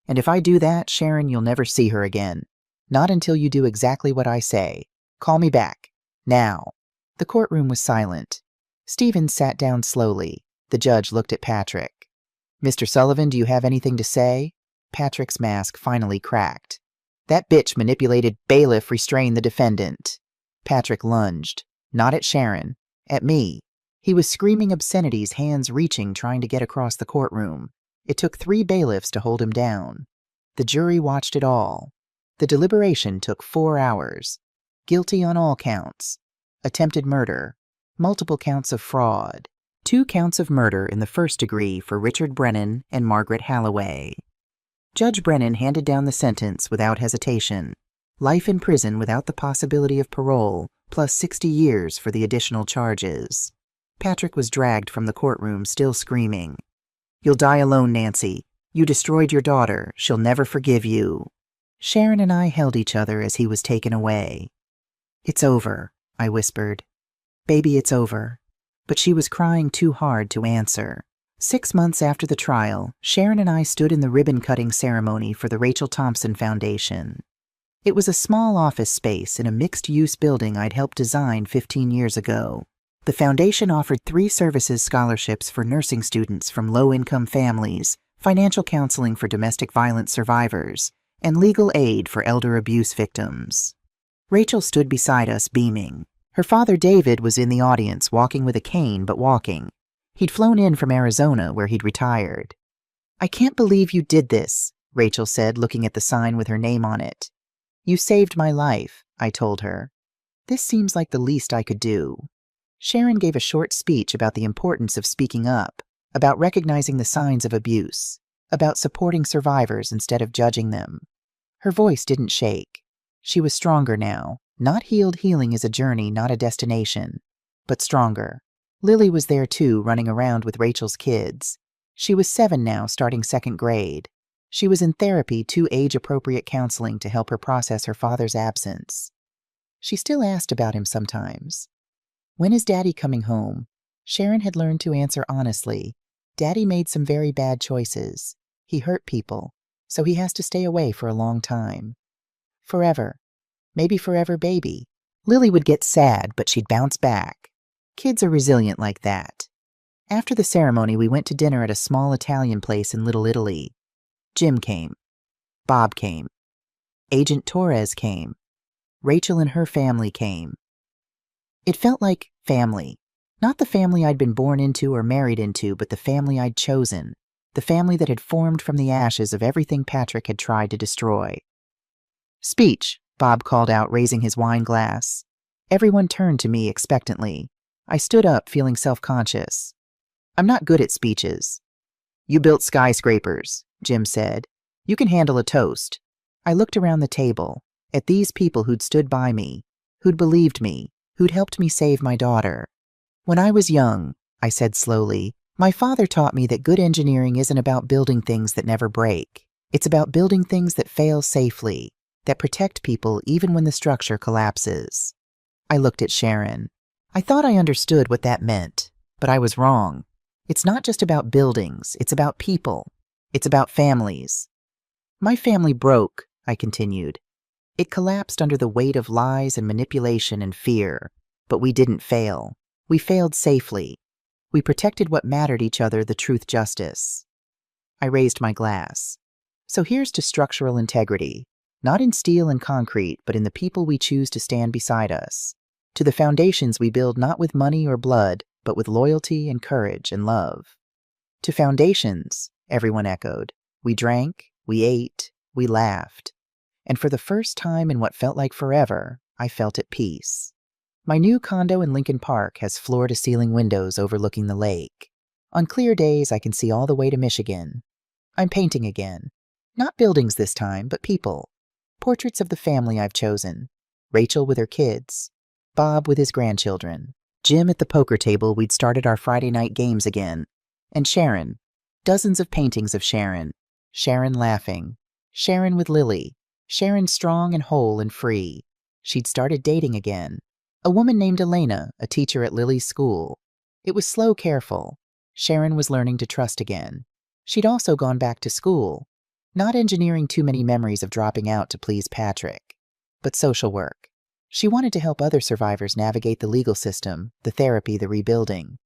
And if I do that, Sharon, you'll never see her again. Not until you do exactly what I say. Call me back. Now. The courtroom was silent. Stevens sat down slowly. The judge looked at Patrick. Mr. Sullivan, do you have anything to say? Patrick's mask finally cracked. That bitch manipulated bailiff restrained the defendant. Patrick lunged. Not at Sharon. At me. He was screaming obscenities, hands reaching, trying to get across the courtroom. It took 3 bailiffs to hold him down. The jury watched it all. The deliberation took 4 hours. Guilty on all counts. Attempted murder. Multiple counts of fraud. 2 counts of murder in the first degree for Richard Brennan and Margaret Halloway. Judge Brennan handed down the sentence without hesitation. Life in prison without the possibility of parole, plus 60 years for the additional charges. Patrick was dragged from the courtroom, still screaming. You'll die alone, Nancy. You destroyed your daughter. She'll never forgive you. Sharon and I held each other as he was taken away. It's over, I whispered. Baby, it's over. But she was crying too hard to answer. 6 months after the trial, Sharon and I stood in the ribbon-cutting ceremony for the Rachel Thompson Foundation. It was a small office space in a mixed-use building I'd helped design 15 years ago. The foundation offered 3 services scholarships for nursing students from low-income families, financial counseling for domestic violence survivors, and legal aid for elder abuse victims. Rachel stood beside us, beaming. Her father, David, was in the audience, walking with a cane, but walking. He'd flown in from Arizona, where he'd retired. I can't believe you did this, Rachel said, looking at the sign with her name on it. You saved my life, I told her. This seems like the least I could do. Sharon gave a short speech about the importance of speaking up, about recognizing the signs of abuse, about supporting survivors instead of judging them. Her voice didn't shake. She was stronger now. Not healed. Healing is a journey, not a destination. But stronger. Lily was there too, running around with Rachel's kids. She was 7 now, starting 2nd grade. She was in therapy, 2 age-appropriate counseling to help her process her father's absence. She still asked about him sometimes. When is Daddy coming home? Sharon had learned to answer honestly. Daddy made some very bad choices. He hurt people, so he has to stay away for a long time. Forever. Maybe forever, baby. Lily would get sad, but she'd bounce back. Kids are resilient like that. After the ceremony, we went to dinner at a small Italian place in Little Italy. Jim came. Bob came. Agent Torres came. Rachel and her family came. It felt like family. Not the family I'd been born into or married into, but the family I'd chosen. The family that had formed from the ashes of everything Patrick had tried to destroy. Speech, Bob called out, raising his wine glass. Everyone turned to me expectantly. I stood up, feeling self-conscious. I'm not good at speeches. You built skyscrapers, Jim said. You can handle a toast. I looked around the table, at these people who'd stood by me, who'd believed me, who'd helped me save my daughter. When I was young, I said slowly, my father taught me that good engineering isn't about building things that never break. It's about building things that fail safely, that protect people even when the structure collapses. I looked at Sharon. I thought I understood what that meant, but I was wrong. It's not just about buildings, it's about people. It's about families. My family broke, I continued. It collapsed under the weight of lies and manipulation and fear, but we didn't fail. We failed safely. We protected what mattered each other, the truth, justice. I raised my glass. So here's to structural integrity, not in steel and concrete, but in the people we choose to stand beside us. To the foundations we build not with money or blood, but with loyalty and courage and love. To foundations, everyone echoed. We drank, we ate, we laughed. And for the first time in what felt like forever, I felt at peace. My new condo in Lincoln Park has floor-to-ceiling windows overlooking the lake. On clear days, I can see all the way to Michigan. I'm painting again. Not buildings this time, but people. Portraits of the family I've chosen. Rachel with her kids. Bob with his grandchildren. Jim at the poker table. We'd started our Friday night games again. And Sharon. Dozens of paintings of Sharon. Sharon laughing. Sharon with Lily. Sharon strong and whole and free. She'd started dating again. A woman named Elena, a teacher at Lily's school. It was slow, careful. Sharon was learning to trust again. She'd also gone back to school, not engineering too many memories of dropping out to please Patrick, but social work. She wanted to help other survivors navigate the legal system, the therapy, the rebuilding.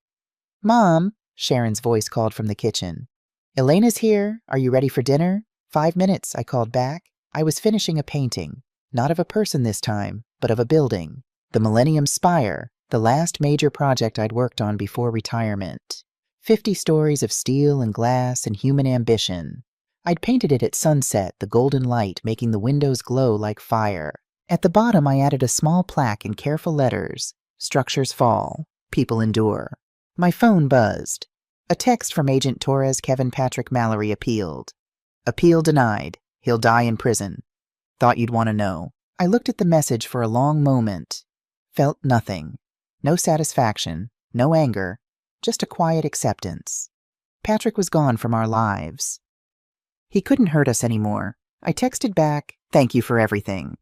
Mom, Sharon's voice called from the kitchen. Elena's here. Are you ready for dinner? 5 minutes, I called back. I was finishing a painting, not of a person this time, but of a building. The Millennium Spire, the last major project I'd worked on before retirement. 50 stories of steel and glass and human ambition. I'd painted it at sunset, the golden light making the windows glow like fire. At the bottom, I added a small plaque in careful letters. Structures fall. People endure. My phone buzzed. A text from Agent Torres. Kevin Patrick Mallory appealed. Appeal denied. He'll die in prison. Thought you'd want to know. I looked at the message for a long moment. Felt nothing. No satisfaction. No anger. Just a quiet acceptance. Patrick was gone from our lives. He couldn't hurt us anymore. I texted back, thank you for everything.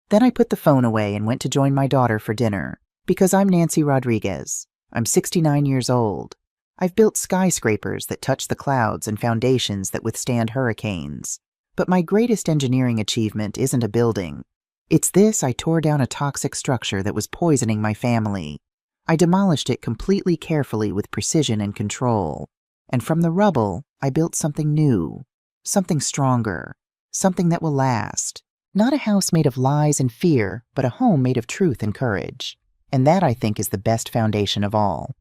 Then I put the phone away and went to join my daughter for dinner. Because I'm Nancy Rodriguez. I'm 69 years old. I've built skyscrapers that touch the clouds and foundations that withstand hurricanes. But my greatest engineering achievement isn't a building. It's this: I tore down a toxic structure that was poisoning my family. I demolished it completely, carefully, with precision and control. And from the rubble, I built something new, something stronger, something that will last. Not a house made of lies and fear, but a home made of truth and courage. And that, I think, is the best foundation of all.